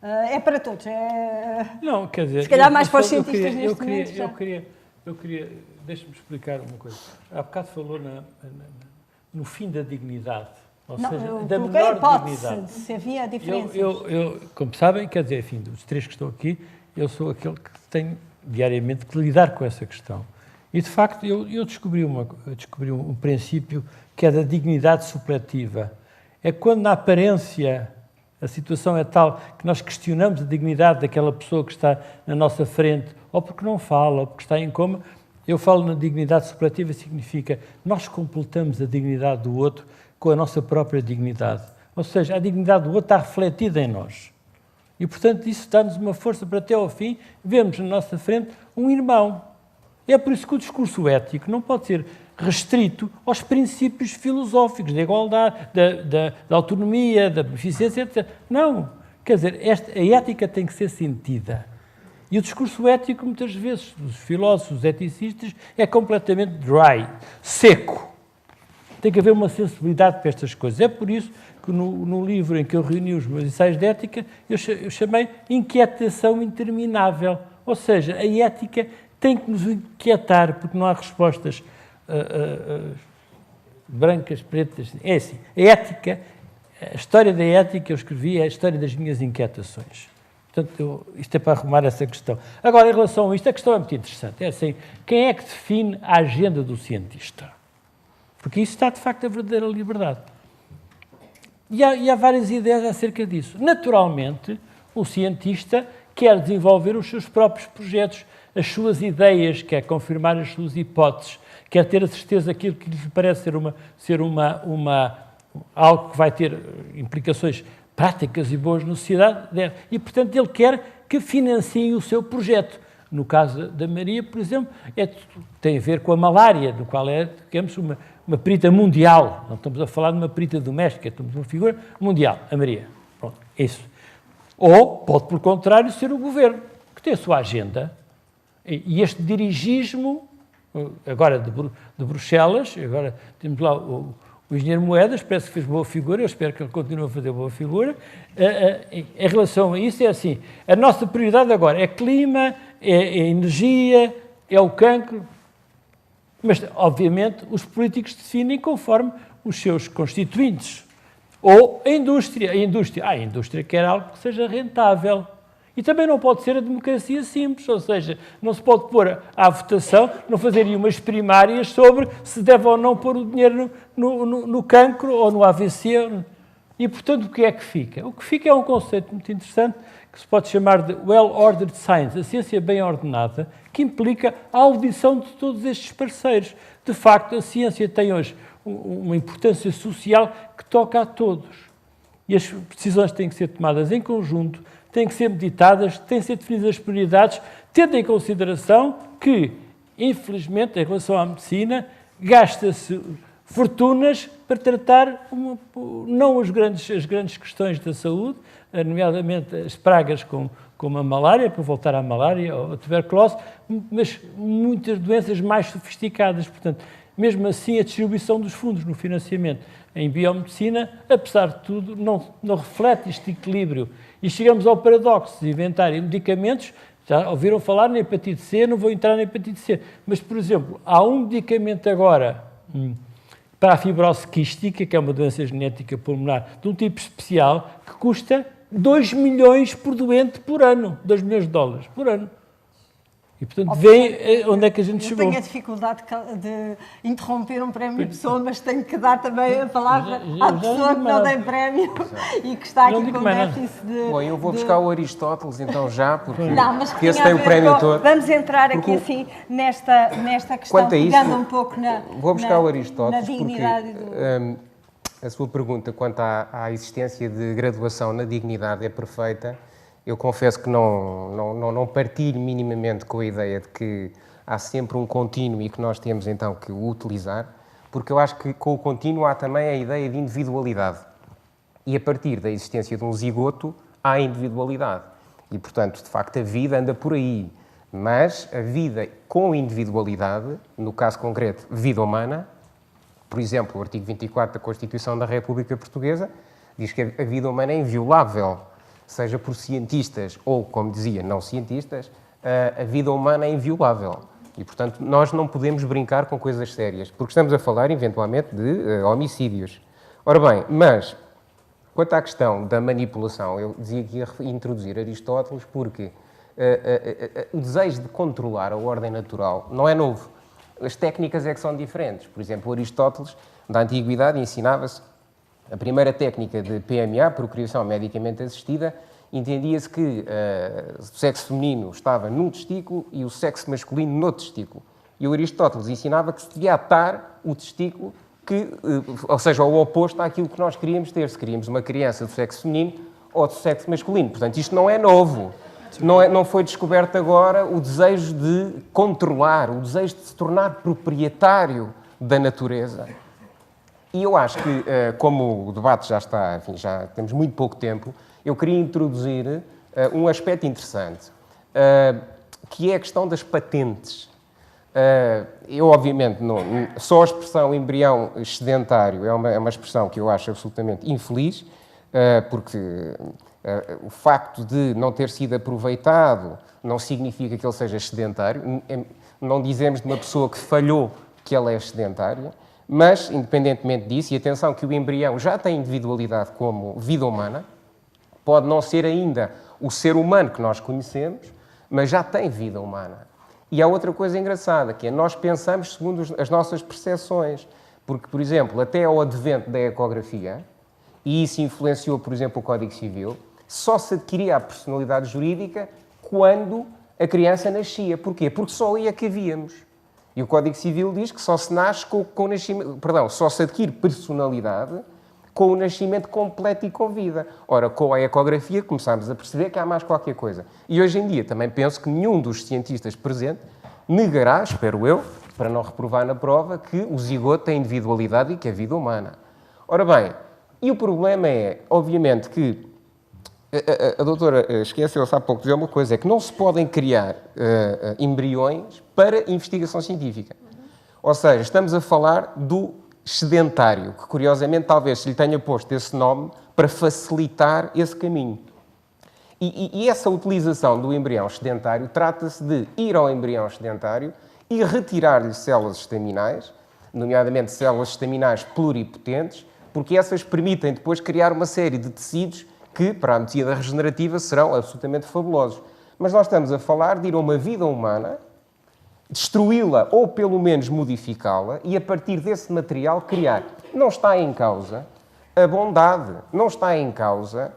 É para todos. Não, quer dizer... Se calhar mais para os cientistas neste momento. Eu queria deixa-me explicar uma coisa. Há bocado falou no fim da dignidade. Ou seja, da menor dignidade. Se havia diferenças. Eu, como sabem, quer dizer, enfim, dos três que estão aqui, eu sou aquele que tem diariamente que lidar com essa questão. E, de facto, eu descobri um princípio que é da dignidade supletiva. É quando, na aparência, a situação é tal que nós questionamos a dignidade daquela pessoa que está na nossa frente, ou porque não fala, ou porque está em coma. Eu falo na dignidade supletiva, significa nós completamos a dignidade do outro com a nossa própria dignidade. Ou seja, a dignidade do outro está refletida em nós. E, portanto, isso dá-nos uma força para, até ao fim, vermos na nossa frente um irmão. É por isso que o discurso ético não pode ser restrito aos princípios filosóficos da igualdade, da autonomia, da beneficência, etc. Não. Quer dizer, a ética tem que ser sentida. E o discurso ético, muitas vezes, dos filósofos, dos eticistas, é completamente dry, seco. Tem que haver uma sensibilidade para estas coisas. É por isso que no livro em que eu reuni os meus ensaios de ética, eu chamei Inquietação Interminável. Ou seja, a ética tem que nos inquietar, porque não há respostas brancas, pretas. É assim, a história da ética, eu escrevi, é a história das minhas inquietações. Portanto, isto é para arrumar essa questão. Agora, em relação a isto, a questão é muito interessante. É assim, quem é que define a agenda do cientista? Porque isso está, de facto, a verdadeira liberdade. E há várias ideias acerca disso. Naturalmente, o cientista quer desenvolver os seus próprios projetos, as suas ideias, quer confirmar as suas hipóteses, quer ter a certeza daquilo que lhe parece ser algo que vai ter implicações práticas e boas na sociedade. E, portanto, ele quer que financiem o seu projeto. No caso da Maria, por exemplo, tem a ver com a malária, no qual é, digamos, uma perita mundial. Não estamos a falar de uma perita doméstica, estamos de uma figura mundial, a Maria. Pronto, isso. Ou pode, por contrário, ser o governo, que tem a sua agenda. E este dirigismo, agora de Bruxelas, agora temos lá o engenheiro Moedas, parece que fez boa figura, eu espero que ele continue a fazer boa figura. Em relação a isso, é assim, a nossa prioridade agora é clima, é energia, é o cancro, mas, obviamente, os políticos definem conforme os seus constituintes. Ou a indústria. A indústria quer algo que seja rentável. E também não pode ser a democracia simples, ou seja, não se pode pôr à votação, não fazer umas primárias sobre se deve ou não pôr o dinheiro no cancro ou no AVC. E, portanto, o que é que fica? O que fica é um conceito muito interessante que se pode chamar de well-ordered science, a ciência bem ordenada, que implica a audição de todos estes parceiros. De facto, a ciência tem hoje uma importância social que toca a todos. E as decisões têm que ser tomadas em conjunto, têm que ser meditadas, têm que ser definidas as prioridades, tendo em consideração que, infelizmente, em relação à medicina, gasta-se fortunas para tratar não as grandes questões da saúde, nomeadamente as pragas como a malária, para voltar à malária ou a tuberculose, mas muitas doenças mais sofisticadas. Portanto, mesmo assim, a distribuição dos fundos no financiamento em biomedicina, apesar de tudo, não reflete este equilíbrio. E chegamos ao paradoxo de inventarem medicamentos. Já ouviram falar na hepatite C, não vou entrar na hepatite C, mas, por exemplo, há um medicamento agora para a fibrose quística, que é uma doença genética pulmonar de um tipo especial, que custa 2 milhões por doente por ano, 2 milhões de dólares por ano. E, portanto, vê onde é que a gente chegou. Eu tenho a dificuldade de interromper um prémio de pessoa, mas tenho que dar também a palavra à pessoa que não tem prémio e que está aqui com déficit de... Bom, eu vou buscar o Aristóteles, então, já, porque esse tem o prémio todo. Vamos entrar aqui, assim, nesta questão, pegando um pouco na vou buscar o Aristóteles, na dignidade porque A sua pergunta quanto à existência de graduação na dignidade é perfeita. Eu confesso que não partilho minimamente com a ideia de que há sempre um contínuo e que nós temos então que o utilizar, porque eu acho que com o contínuo há também a ideia de individualidade. E a partir da existência de um zigoto, há individualidade. E, portanto, de facto, a vida anda por aí. Mas a vida com individualidade, no caso concreto, vida humana, por exemplo, o artigo 24 da Constituição da República Portuguesa diz que a vida humana é inviolável, seja por cientistas ou, como dizia, não cientistas, a vida humana é inviolável. E, portanto, nós não podemos brincar com coisas sérias, porque estamos a falar, eventualmente, de homicídios. Ora bem, mas, quanto à questão da manipulação, eu dizia que ia introduzir Aristóteles porque o desejo de controlar a ordem natural não é novo. As técnicas é que são diferentes. Por exemplo, Aristóteles, da Antiguidade, ensinava-se a primeira técnica de PMA, procriação medicamente assistida, entendia-se que o sexo feminino estava num testículo e o sexo masculino no testículo. E o Aristóteles ensinava que se devia atar o testículo, ou seja, o oposto àquilo que nós queríamos ter, se queríamos uma criança do sexo feminino ou do sexo masculino. Portanto, isto não é novo. Não foi descoberto agora o desejo de controlar, o desejo de se tornar proprietário da natureza. E eu acho que, como o debate já está, enfim, já temos muito pouco tempo, eu queria introduzir um aspecto interessante, que é a questão das patentes. Eu, obviamente, só a expressão embrião excedentário é uma expressão que eu acho absolutamente infeliz, porque o facto de não ter sido aproveitado não significa que ele seja excedentário. Não dizemos de uma pessoa que falhou que ela é excedentária, mas, independentemente disso, e atenção que o embrião já tem individualidade como vida humana, pode não ser ainda o ser humano que nós conhecemos, mas já tem vida humana. E há outra coisa engraçada, que é nós pensamos segundo as nossas percepções. Porque, por exemplo, até ao advento da ecografia, e isso influenciou, por exemplo, o Código Civil, só se adquiria a personalidade jurídica quando a criança nascia. Porquê? Porque só aí é que havíamos. E o Código Civil diz que só se nasce com o nascimento... Perdão, só se adquire personalidade com o nascimento completo e com vida. Ora, com a ecografia começámos a perceber que há mais qualquer coisa. E hoje em dia também penso que nenhum dos cientistas presentes negará, espero eu, para não reprovar na prova, que o zigoto tem individualidade e que é vida humana. Ora bem, e o problema é, obviamente, que a doutora esqueceu-se há pouco de dizer uma coisa, é que não se podem criar embriões para investigação científica. Ou seja, estamos a falar do excedentário, que curiosamente talvez se lhe tenha posto esse nome para facilitar esse caminho. E essa utilização do embrião excedentário trata-se de ir ao embrião excedentário e retirar-lhe células estaminais, nomeadamente células estaminais pluripotentes, porque essas permitem depois criar uma série de tecidos que, para a medicina regenerativa, serão absolutamente fabulosos. Mas nós estamos a falar de ir a uma vida humana, destruí-la ou pelo menos modificá-la e a partir desse material criar. Não está em causa a bondade, não está em causa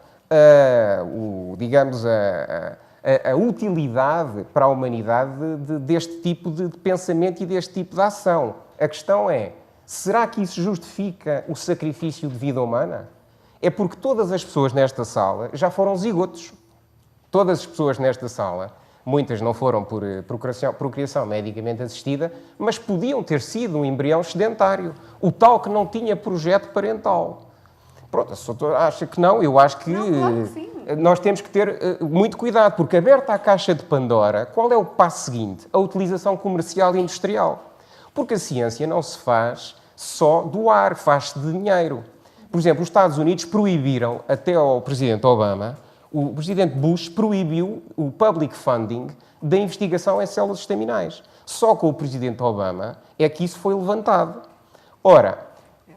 a utilidade para a humanidade deste tipo de pensamento e deste tipo de ação. A questão é, será que isso justifica o sacrifício de vida humana? É porque todas as pessoas nesta sala já foram zigotos. Todas as pessoas nesta sala, muitas não foram por procriação medicamente assistida, mas podiam ter sido um embrião excedentário, o tal que não tinha projeto parental. Pronto, a doutora acha que não, eu acho que, claro que sim. Nós temos que ter muito cuidado, porque aberta a caixa de Pandora, qual é o passo seguinte? A utilização comercial e industrial. Porque a ciência não se faz só do ar, faz-se de dinheiro. Por exemplo, os Estados Unidos proibiram, até ao presidente Obama, o presidente Bush proibiu o public funding da investigação em células estaminais. Só com o presidente Obama é que isso foi levantado. Ora,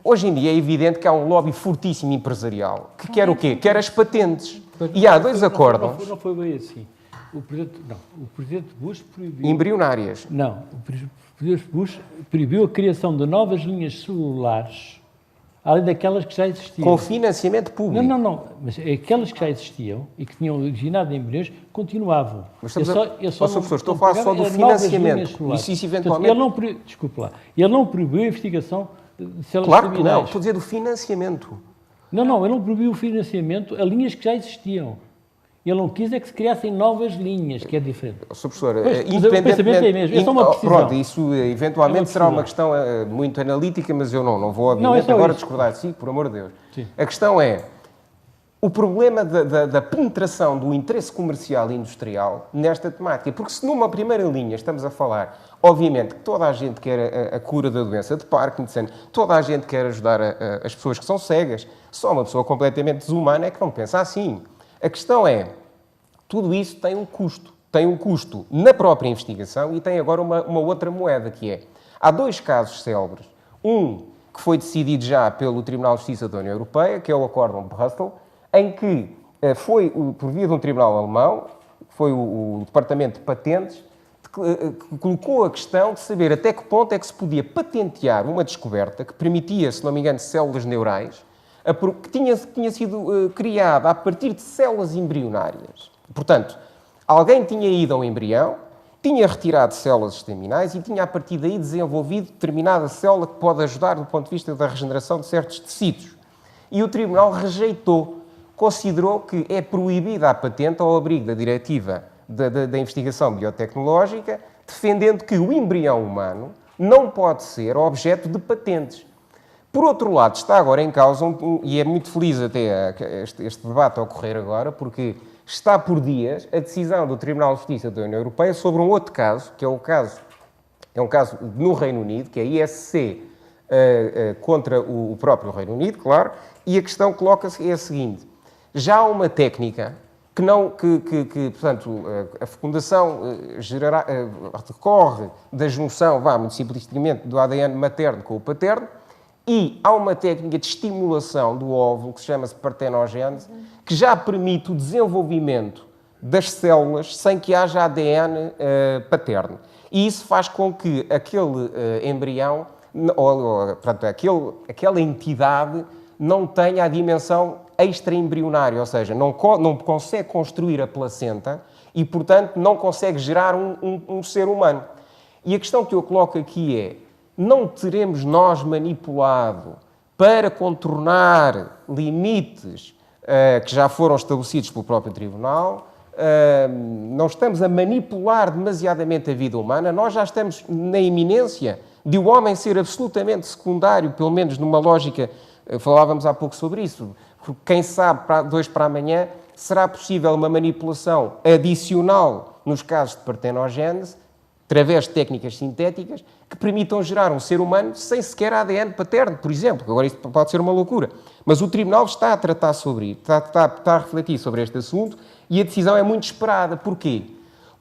hoje em dia é evidente que há um lobby fortíssimo empresarial que quer o quê? Quer as patentes. E há dois acórdãos... Não foi bem assim. O presidente Bush proibiu... Embrionárias. Não, o presidente Bush proibiu a criação de novas linhas celulares, além daquelas que já existiam. Com financiamento público. Não. Mas aquelas que já existiam e que tinham originado em embriões continuavam. Mas estou a falar só do financiamento. Isso eventualmente... Portanto, ele não proibiu a investigação de células Claro que não, terminais. estou a dizer do financiamento. Não, ele não proibiu o financiamento a linhas que já existiam. Ele não quis é que se criassem novas linhas, que é diferente. Sr. Professor, Pois, mas o pensamento é mesmo, é só uma precisão. Pronto, isso eventualmente será uma questão muito analítica, mas eu não vou obviamente agora discordar de si, por amor de Deus. Sim. A questão é, o problema da penetração do interesse comercial e industrial nesta temática, porque se numa primeira linha estamos a falar, obviamente, que toda a gente quer a cura da doença de Parkinson, toda a gente quer ajudar as pessoas que são cegas, só uma pessoa completamente desumana é que não pensa assim. A questão é, tudo isso tem um custo. Tem um custo na própria investigação e tem agora uma outra moeda, que é, há 2 casos célebres. Um que foi decidido já pelo Tribunal de Justiça da União Europeia, que é o Acórdão de Bruxelas, em que foi, por via de um tribunal alemão, foi o Departamento de Patentes, que colocou a questão de saber até que ponto é que se podia patentear uma descoberta que permitia, se não me engano, células neurais, que tinha sido criada a partir de células embrionárias. Portanto, alguém tinha ido ao embrião, tinha retirado células estaminais e tinha, a partir daí, desenvolvido determinada célula que pode ajudar do ponto de vista da regeneração de certos tecidos. E o Tribunal rejeitou, considerou que é proibida a patente ao abrigo da diretiva da investigação biotecnológica, defendendo que o embrião humano não pode ser objeto de patentes. Por outro lado, está agora em causa, e é muito feliz até este debate a ocorrer agora, porque está por dias a decisão do Tribunal de Justiça da União Europeia sobre um outro caso, que é um caso no Reino Unido, que é a ISC contra o próprio Reino Unido, claro, e a questão coloca-se é a seguinte: já há uma técnica portanto, a fecundação decorre da junção, muito simplesticamente, do ADN materno com o paterno, e há uma técnica de estimulação do óvulo que se chama-se partenogênese, que já permite o desenvolvimento das células sem que haja ADN paterno. E isso faz com que aquele embrião, portanto, aquela entidade não tenha a dimensão extraembrionária, ou seja, não consegue construir a placenta e, portanto, não consegue gerar um ser humano. E a questão que eu coloco aqui é: não teremos nós manipulado para contornar limites que já foram estabelecidos pelo próprio Tribunal? Não estamos a manipular demasiadamente a vida humana? Nós já estamos na iminência de o homem ser absolutamente secundário, pelo menos numa lógica, falávamos há pouco sobre isso, porque quem sabe, de hoje para amanhã, será possível uma manipulação adicional nos casos de partenogênese, através de técnicas sintéticas, que permitam gerar um ser humano sem sequer ADN paterno, por exemplo. Agora, isto pode ser uma loucura. Mas o Tribunal está a tratar sobre isso, está a refletir sobre este assunto, e a decisão é muito esperada. Porquê?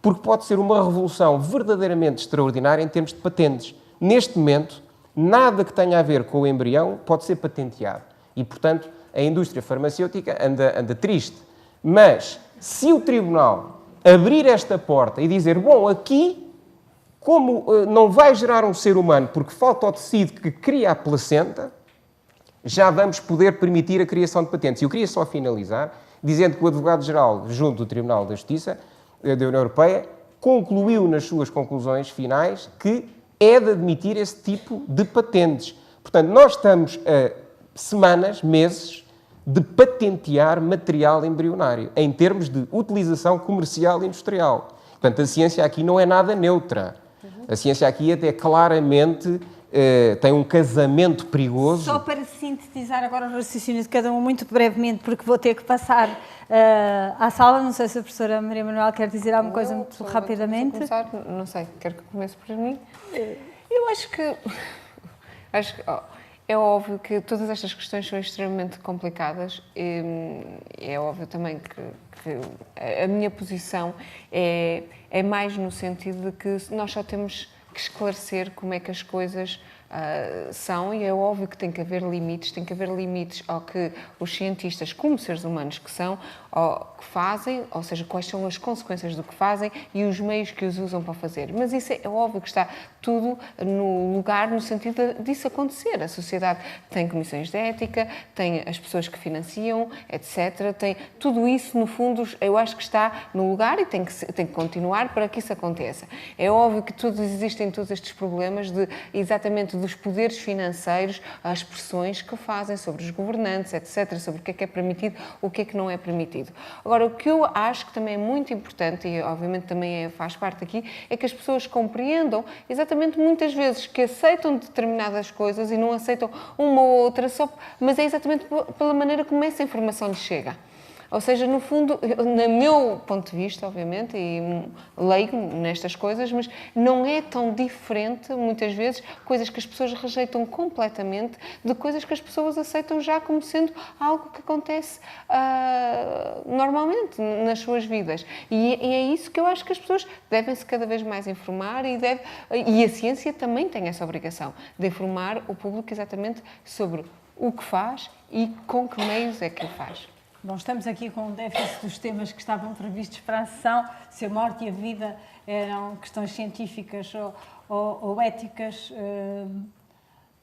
Porque pode ser uma revolução verdadeiramente extraordinária em termos de patentes. Neste momento, nada que tenha a ver com o embrião pode ser patenteado. E, portanto, a indústria farmacêutica anda triste. Mas, se o Tribunal abrir esta porta e dizer, bom, aqui, como não vai gerar um ser humano porque falta o tecido que cria a placenta, já vamos poder permitir a criação de patentes. E eu queria só finalizar dizendo que o Advogado-Geral, junto do Tribunal da Justiça da União Europeia, concluiu nas suas conclusões finais que é de admitir esse tipo de patentes. Portanto, nós estamos a semanas, meses, de patentear material embrionário, em termos de utilização comercial e industrial. Portanto, a ciência aqui não é nada neutra. A ciência aqui até claramente tem um casamento perigoso. Só para sintetizar agora o raciocínio de cada um muito brevemente, porque vou ter que passar à sala. Não sei se a professora Maria Manuel quer dizer alguma coisa muito rapidamente. Começar, não sei, quero que comece por mim. Eu acho que é óbvio que todas estas questões são extremamente complicadas. É óbvio também que a minha posição é mais no sentido de que nós só temos que esclarecer como é que as coisas são, e é óbvio que tem que haver limites ao que os cientistas, como seres humanos que são, que fazem, ou seja, quais são as consequências do que fazem e os meios que os usam para fazer. Mas isso é óbvio que está tudo no lugar, no sentido disso acontecer. A sociedade tem comissões de ética, tem as pessoas que financiam, etc. Tem tudo isso, no fundo, eu acho que está no lugar e tem que continuar para que isso aconteça. É óbvio que existem todos estes problemas exatamente de dos poderes financeiros, as pressões que fazem sobre os governantes, etc., sobre o que é permitido, o que é que não é permitido. Agora, o que eu acho que também é muito importante, e obviamente também faz parte aqui, é que as pessoas compreendam exatamente muitas vezes que aceitam determinadas coisas e não aceitam uma ou outra, mas é exatamente pela maneira como essa informação lhes chega. Ou seja, no fundo, no meu ponto de vista, obviamente, e leigo nestas coisas, mas não é tão diferente, muitas vezes, coisas que as pessoas rejeitam completamente de coisas que as pessoas aceitam já como sendo algo que acontece normalmente nas suas vidas. E é isso que eu acho que as pessoas devem-se cada vez mais informar e a ciência também tem essa obrigação de informar o público exatamente sobre o que faz e com que meios é que o faz. Bom, estamos aqui com um déficit dos temas que estavam previstos para a sessão, se a morte e a vida eram questões científicas ou éticas.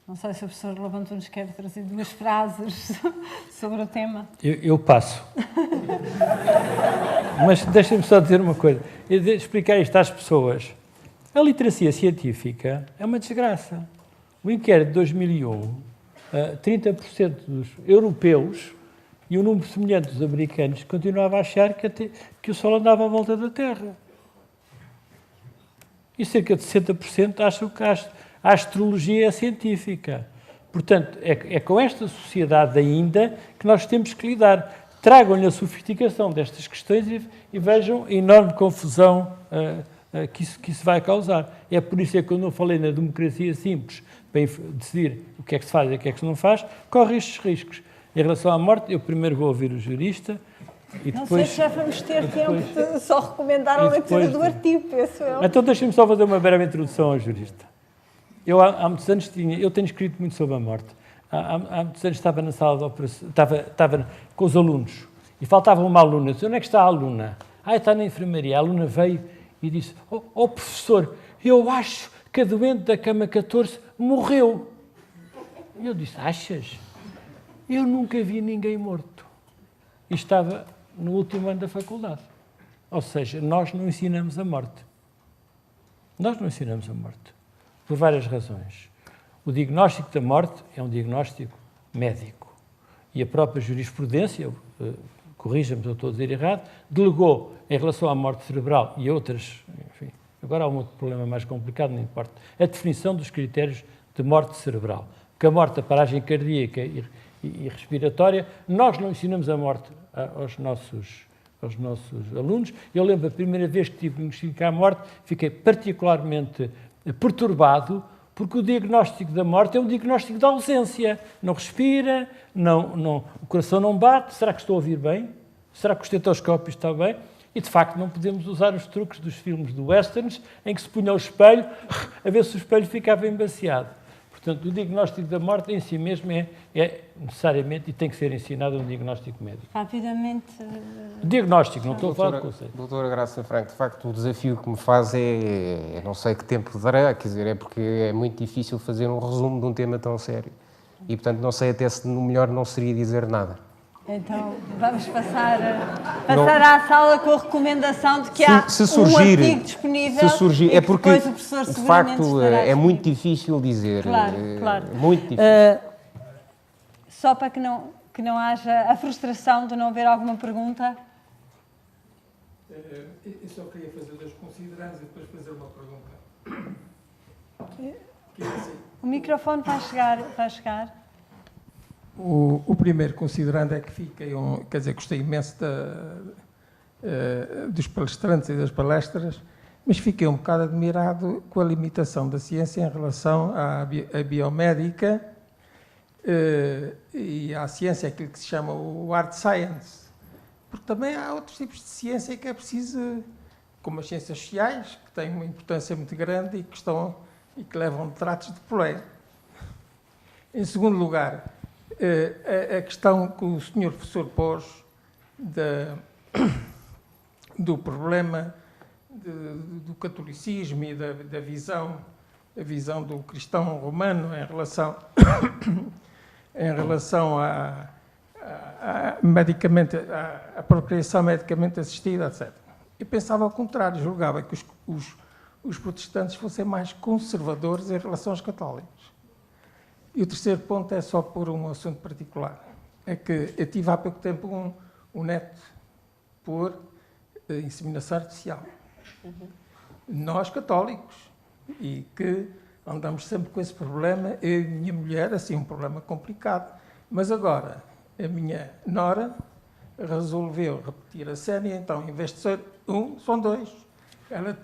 Não sei se o professor Lobanto nos quer trazer 2 frases sobre o tema. Eu passo. Mas deixem-me só dizer uma coisa, explicar isto às pessoas. A literacia científica é uma desgraça. O inquérito de 2001, 30% dos europeus e um número semelhante dos americanos continuava a achar que o Sol andava à volta da Terra. E cerca de 60% acham que a astrologia é científica. Portanto, é com esta sociedade ainda que nós temos que lidar. Tragam-lhe a sofisticação destas questões e vejam a enorme confusão que isso vai causar. É por isso que quando eu falei na democracia simples, para decidir o que é que se faz e o que é que se não faz, corre estes riscos. Em relação à morte, eu primeiro vou ouvir o jurista e depois... Não sei se já vamos ter tempo de só recomendar a leitura do artigo, penso eu. Então deixem-me só fazer uma breve introdução ao jurista. Eu há muitos anos eu tenho escrito muito sobre a morte. Há muitos anos estava na sala de operação, estava com os alunos e faltava uma aluna. Eu disse, onde é que está a aluna? Está na enfermaria. A aluna veio e disse, professor, eu acho que a doente da cama 14 morreu. E eu disse, achas? Eu nunca vi ninguém morto. E estava no último ano da faculdade. Ou seja, nós não ensinamos a morte. Nós não ensinamos a morte. Por várias razões. O diagnóstico da morte é um diagnóstico médico. E a própria jurisprudência, corrija-me se eu estou a dizer errado, delegou em relação à morte cerebral e outras, enfim, agora há um outro problema mais complicado, não importa, a definição dos critérios de morte cerebral. Porque a morte, a paragem cardíaca e respiratória, nós não ensinamos a morte aos nossos alunos. Eu lembro a primeira vez que tive que diagnosticar a morte, fiquei particularmente perturbado, porque o diagnóstico da morte é um diagnóstico de ausência. Não respira, o coração não bate, será que estou a ouvir bem? Será que o estetoscópio está bem? E, de facto, não podemos usar os truques dos filmes de westerns em que se punha o espelho a ver se o espelho ficava embaciado. Portanto, o diagnóstico da morte em si mesmo é necessariamente e tem que ser ensinado um diagnóstico médico. Rapidamente... Diagnóstico, não estou a falar de conceito. Doutora Graça Franco, de facto, o desafio que me faz não sei que tempo dará, quer dizer, é porque é muito difícil fazer um resumo de um tema tão sério. E, portanto, não sei até se o melhor não seria dizer nada. Então, vamos passar à sala com a recomendação de que há um artigo disponível é porque, depois o professor de facto, é muito difícil dizer. Claro. Muito difícil. Só para que não haja a frustração de não haver alguma pergunta. Eu só queria fazer 2 considerandos e depois fazer uma pergunta. O microfone vai chegar. O primeiro considerando é que gostei imenso dos palestrantes e das palestras, mas fiquei um bocado admirado com a limitação da ciência em relação à biomédica e à ciência, aquilo que se chama o hard science. Porque também há outros tipos de ciência que é preciso, como as ciências sociais, que têm uma importância muito grande e que levam tratos de polé. Em segundo lugar, a questão que o Sr. Professor pôs do problema do catolicismo e da visão do cristão romano em relação à apropriação medicamente assistida, etc. Eu pensava ao contrário, julgava que os protestantes fossem mais conservadores em relação aos católicos. E o terceiro ponto é só por um assunto particular. É que eu tive há pouco tempo um neto por inseminação artificial. Nós, católicos, e que andamos sempre com esse problema, eu e a minha mulher, assim, um problema complicado. Mas agora, a minha nora resolveu repetir a série, então, em vez de ser um, são dois. Ela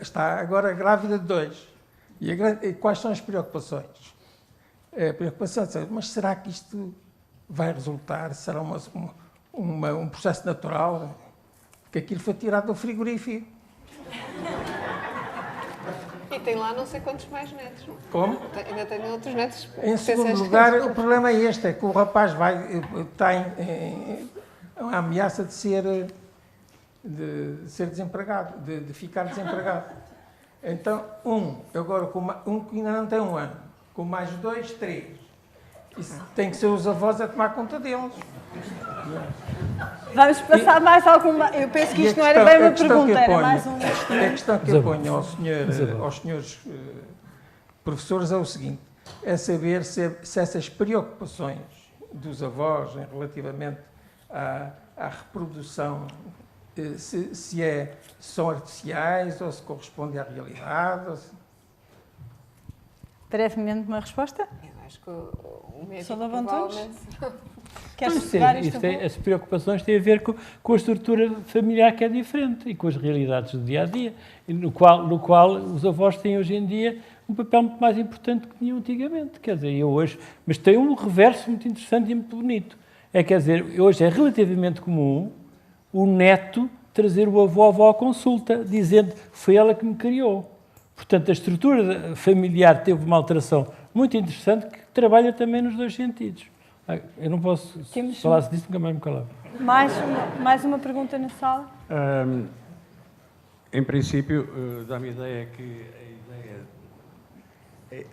está agora grávida de 2. E quais são as preocupações? A preocupação é, mas será que isto vai resultar? Será um processo natural? Que aquilo foi tirado do frigorífico. E tem lá não sei quantos mais netos. Como? Ainda tenho outros netos. Em segundo lugar, o problema é este, é que o rapaz tem a ameaça de ser desempregado, de ficar desempregado. Então, agora um que ainda não tem 1 ano, com mais 2, 3. Isso tem que ser os avós a tomar conta deles. Vamos passar mais alguma... Eu penso que isto não era bem uma pergunta, era mais um... A questão que eu ponho aos senhores professores é o seguinte, é saber se essas preocupações dos avós relativamente à reprodução, se são artificiais ou se correspondem à realidade. Brevemente uma resposta? Eu acho que o médico Sou da Vantunes? provavelmente... Queres Sim, pegar isto? as preocupações têm a ver com a estrutura familiar que é diferente e com as realidades do dia-a-dia, no qual os avós têm hoje em dia um papel muito mais importante do que tinham antigamente. Quer dizer, mas tem um reverso muito interessante e muito bonito. Quer dizer, hoje é relativamente comum o neto trazer o avô à consulta, dizendo foi ela que me criou. Portanto, a estrutura familiar teve uma alteração muito interessante que trabalha também nos dois sentidos. Eu não posso falar disso, nunca mais me calava. Mais uma pergunta na sala? Em princípio, dá-me a ideia que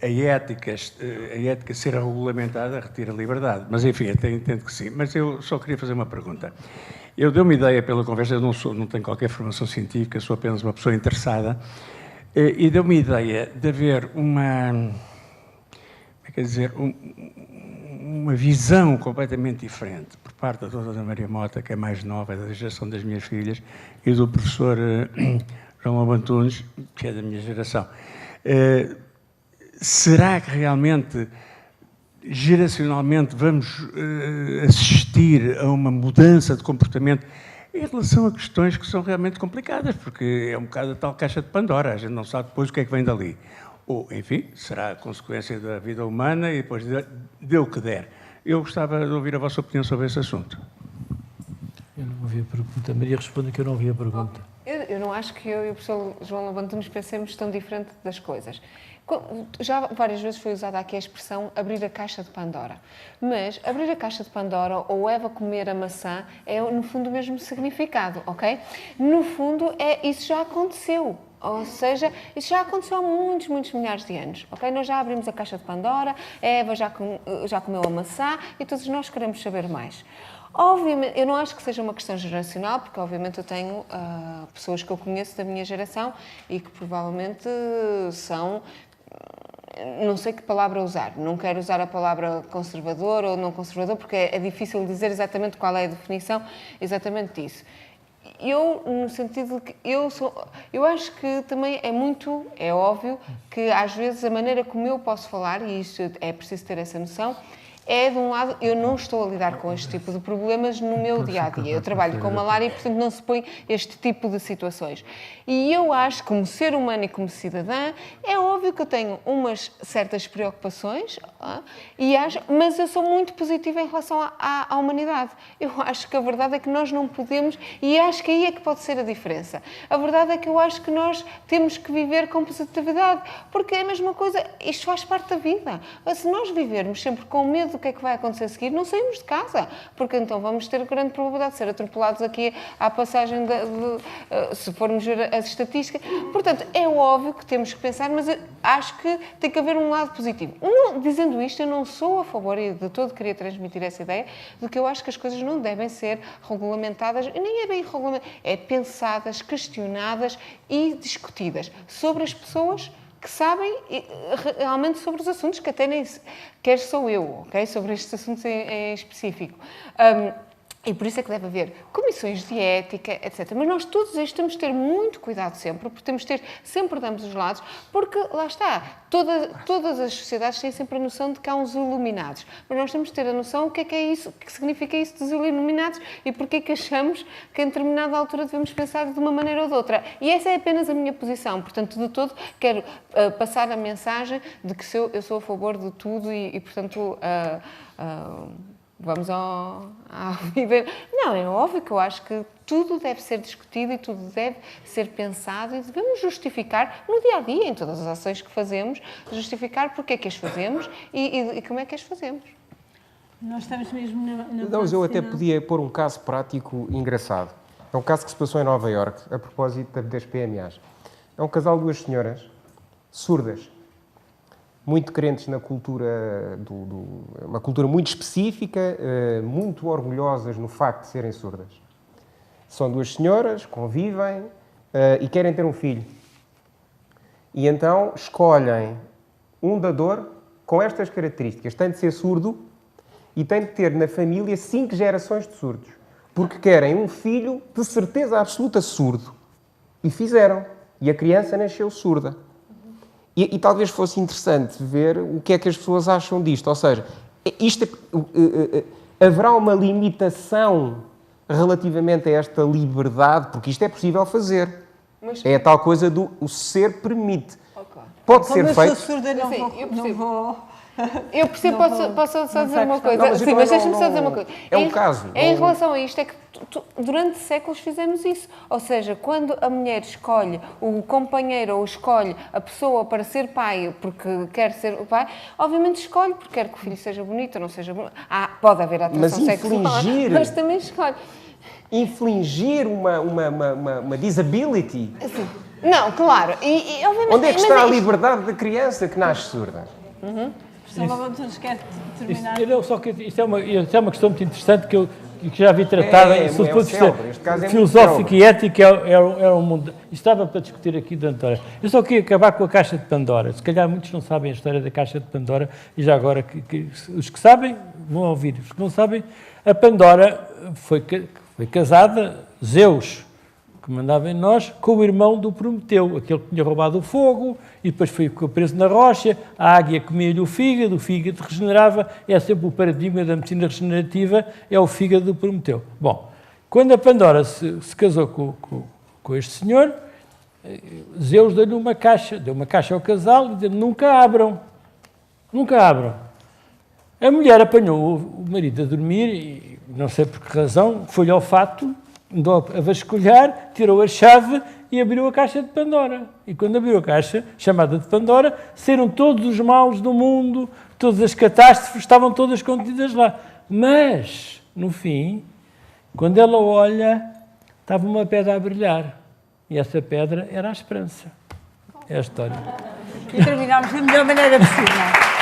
a ética ser regulamentada retira a liberdade. Mas, enfim, até entendo que sim. Mas eu só queria fazer uma pergunta. Eu dei uma ideia pela conversa, eu não tenho qualquer formação científica, sou apenas uma pessoa interessada, e deu-me a ideia de haver uma visão completamente diferente por parte da doutora Maria Mota, que é mais nova, é da geração das minhas filhas, e do professor João Antunes, que é da minha geração. Será que realmente, geracionalmente, vamos assistir a uma mudança de comportamento em relação a questões que são realmente complicadas, porque é um bocado a tal caixa de Pandora, a gente não sabe depois o que é que vem dali. Ou, enfim, será a consequência da vida humana e depois dê o que der. Eu gostava de ouvir a vossa opinião sobre esse assunto. Eu não ouvi a pergunta. Maria responde que eu não ouvi a pergunta. Eu não acho que eu e o professor João Labantunes pensemos tão diferente das coisas. Já várias vezes foi usada aqui a expressão abrir a caixa de Pandora. Mas abrir a caixa de Pandora ou Eva comer a maçã é, no fundo, o mesmo significado, ok? No fundo, isso já aconteceu. Ou seja, isso já aconteceu há muitos milhares de anos, ok? Nós já abrimos a caixa de Pandora, a Eva já comeu a maçã e todos nós queremos saber mais. Obviamente, eu não acho que seja uma questão geracional, porque obviamente eu tenho pessoas que eu conheço da minha geração e que provavelmente são... Não sei que palavra usar, não quero usar a palavra conservador ou não conservador, porque é difícil dizer exatamente qual é a definição exatamente disso. Eu, no sentido de que eu acho que também é óbvio que às vezes a maneira como eu posso falar, e isso é preciso ter essa noção, de um lado, eu não estou a lidar com este tipo de problemas no meu dia-a-dia. Eu trabalho com malária e, portanto, não se põe este tipo de situações. E eu acho, como ser humano e como cidadã, é óbvio que eu tenho umas certas preocupações, mas eu sou muito positiva em relação à humanidade. Eu acho que a verdade é que nós não podemos, e acho que aí é que pode ser a diferença. A verdade é que eu acho que nós temos que viver com positividade, porque é a mesma coisa, isto faz parte da vida. Se nós vivermos sempre com medo do que é que vai acontecer a seguir, não saímos de casa, porque então vamos ter grande probabilidade de ser atropelados aqui à passagem, se formos ver as estatísticas. Portanto, é óbvio que temos que pensar, mas acho que tem que haver um lado positivo. Dizendo isto, eu não sou a favor, e de todo queria transmitir essa ideia, de que eu acho que as coisas não devem ser regulamentadas, nem é bem regulamentadas, pensadas, questionadas e discutidas sobre as pessoas que sabem realmente sobre os assuntos, que até nem quer sou eu, ok? Sobre estes assuntos em específico. E por isso é que deve haver comissões de ética, etc. Mas nós todos estes temos de ter muito cuidado sempre, porque temos de ter sempre de ambos os lados, porque lá está, todas as sociedades têm sempre a noção de que há uns iluminados, mas nós temos de ter a noção o que é isso, o que significa isso dos iluminados e porque é que achamos que em determinada altura devemos pensar de uma maneira ou de outra. E essa é apenas a minha posição, portanto, de todo, quero passar a mensagem de que eu sou a favor de tudo e portanto, vamos à vida. Não, é óbvio que eu acho que tudo deve ser discutido e tudo deve ser pensado e devemos justificar no dia-a-dia, em todas as ações que fazemos, justificar porque é que as fazemos e como é que as fazemos. Nós estamos mesmo na Não, mas eu até podia pôr um caso prático engraçado. É um caso que se passou em Nova Iorque, a propósito das PMAs. É um casal de 2 senhoras surdas, muito crentes na cultura, uma cultura muito específica, muito orgulhosas no facto de serem surdas. São 2 senhoras, convivem e querem ter um filho. E então escolhem um dador com estas características. Tem de ser surdo e tem de ter na família 5 gerações de surdos. Porque querem um filho de certeza absoluta surdo. E fizeram. E a criança nasceu surda. E talvez fosse interessante ver o que é que as pessoas acham disto. Ou seja, haverá uma limitação relativamente a esta liberdade, porque isto é possível fazer. Mas é a tal coisa do o ser permite. Okay. Pode ser feito. Eu sou surda, não vou... Eu percebo, posso só dizer uma coisa. Não, sim, mas deixa-me só dizer uma coisa. É um caso. Em relação a isto, é que durante séculos fizemos isso. Ou seja, quando a mulher escolhe o companheiro ou escolhe a pessoa para ser pai porque quer ser o pai, obviamente escolhe porque quer que o filho seja bonito ou não seja bonito. Pode haver atração sexual, mas também escolhe. Infligir uma disability. Sim. Não, claro. E, obviamente, onde é que está a liberdade da criança que nasce surda? Isto é uma questão muito interessante que já vi tratada do ponto de vista filosófico e ético. É um mundo. Estava para discutir aqui de Pandora. Eu só queria acabar com a Caixa de Pandora. Se calhar muitos não sabem a história da Caixa de Pandora e já agora os que sabem vão ouvir. Os que não sabem, a Pandora foi casada, Zeus, que mandava em nós, com o irmão do Prometeu, aquele que tinha roubado o fogo, e depois ficou preso na rocha, a águia comia-lhe o fígado regenerava, é sempre o paradigma da medicina regenerativa, é o fígado do Prometeu. Bom, quando a Pandora se casou com este senhor, Zeus deu-lhe uma caixa ao casal e disse: nunca abram. A mulher apanhou o marido a dormir, e não sei por que razão, foi-lhe ao fato, andou a vasculhar, tirou a chave e abriu a Caixa de Pandora. E quando abriu a caixa, chamada de Pandora, saíram todos os males do mundo, todas as catástrofes, estavam todas contidas lá. Mas, no fim, quando ela olha, estava uma pedra a brilhar. E essa pedra era a esperança. É a história. E terminámos da melhor maneira possível.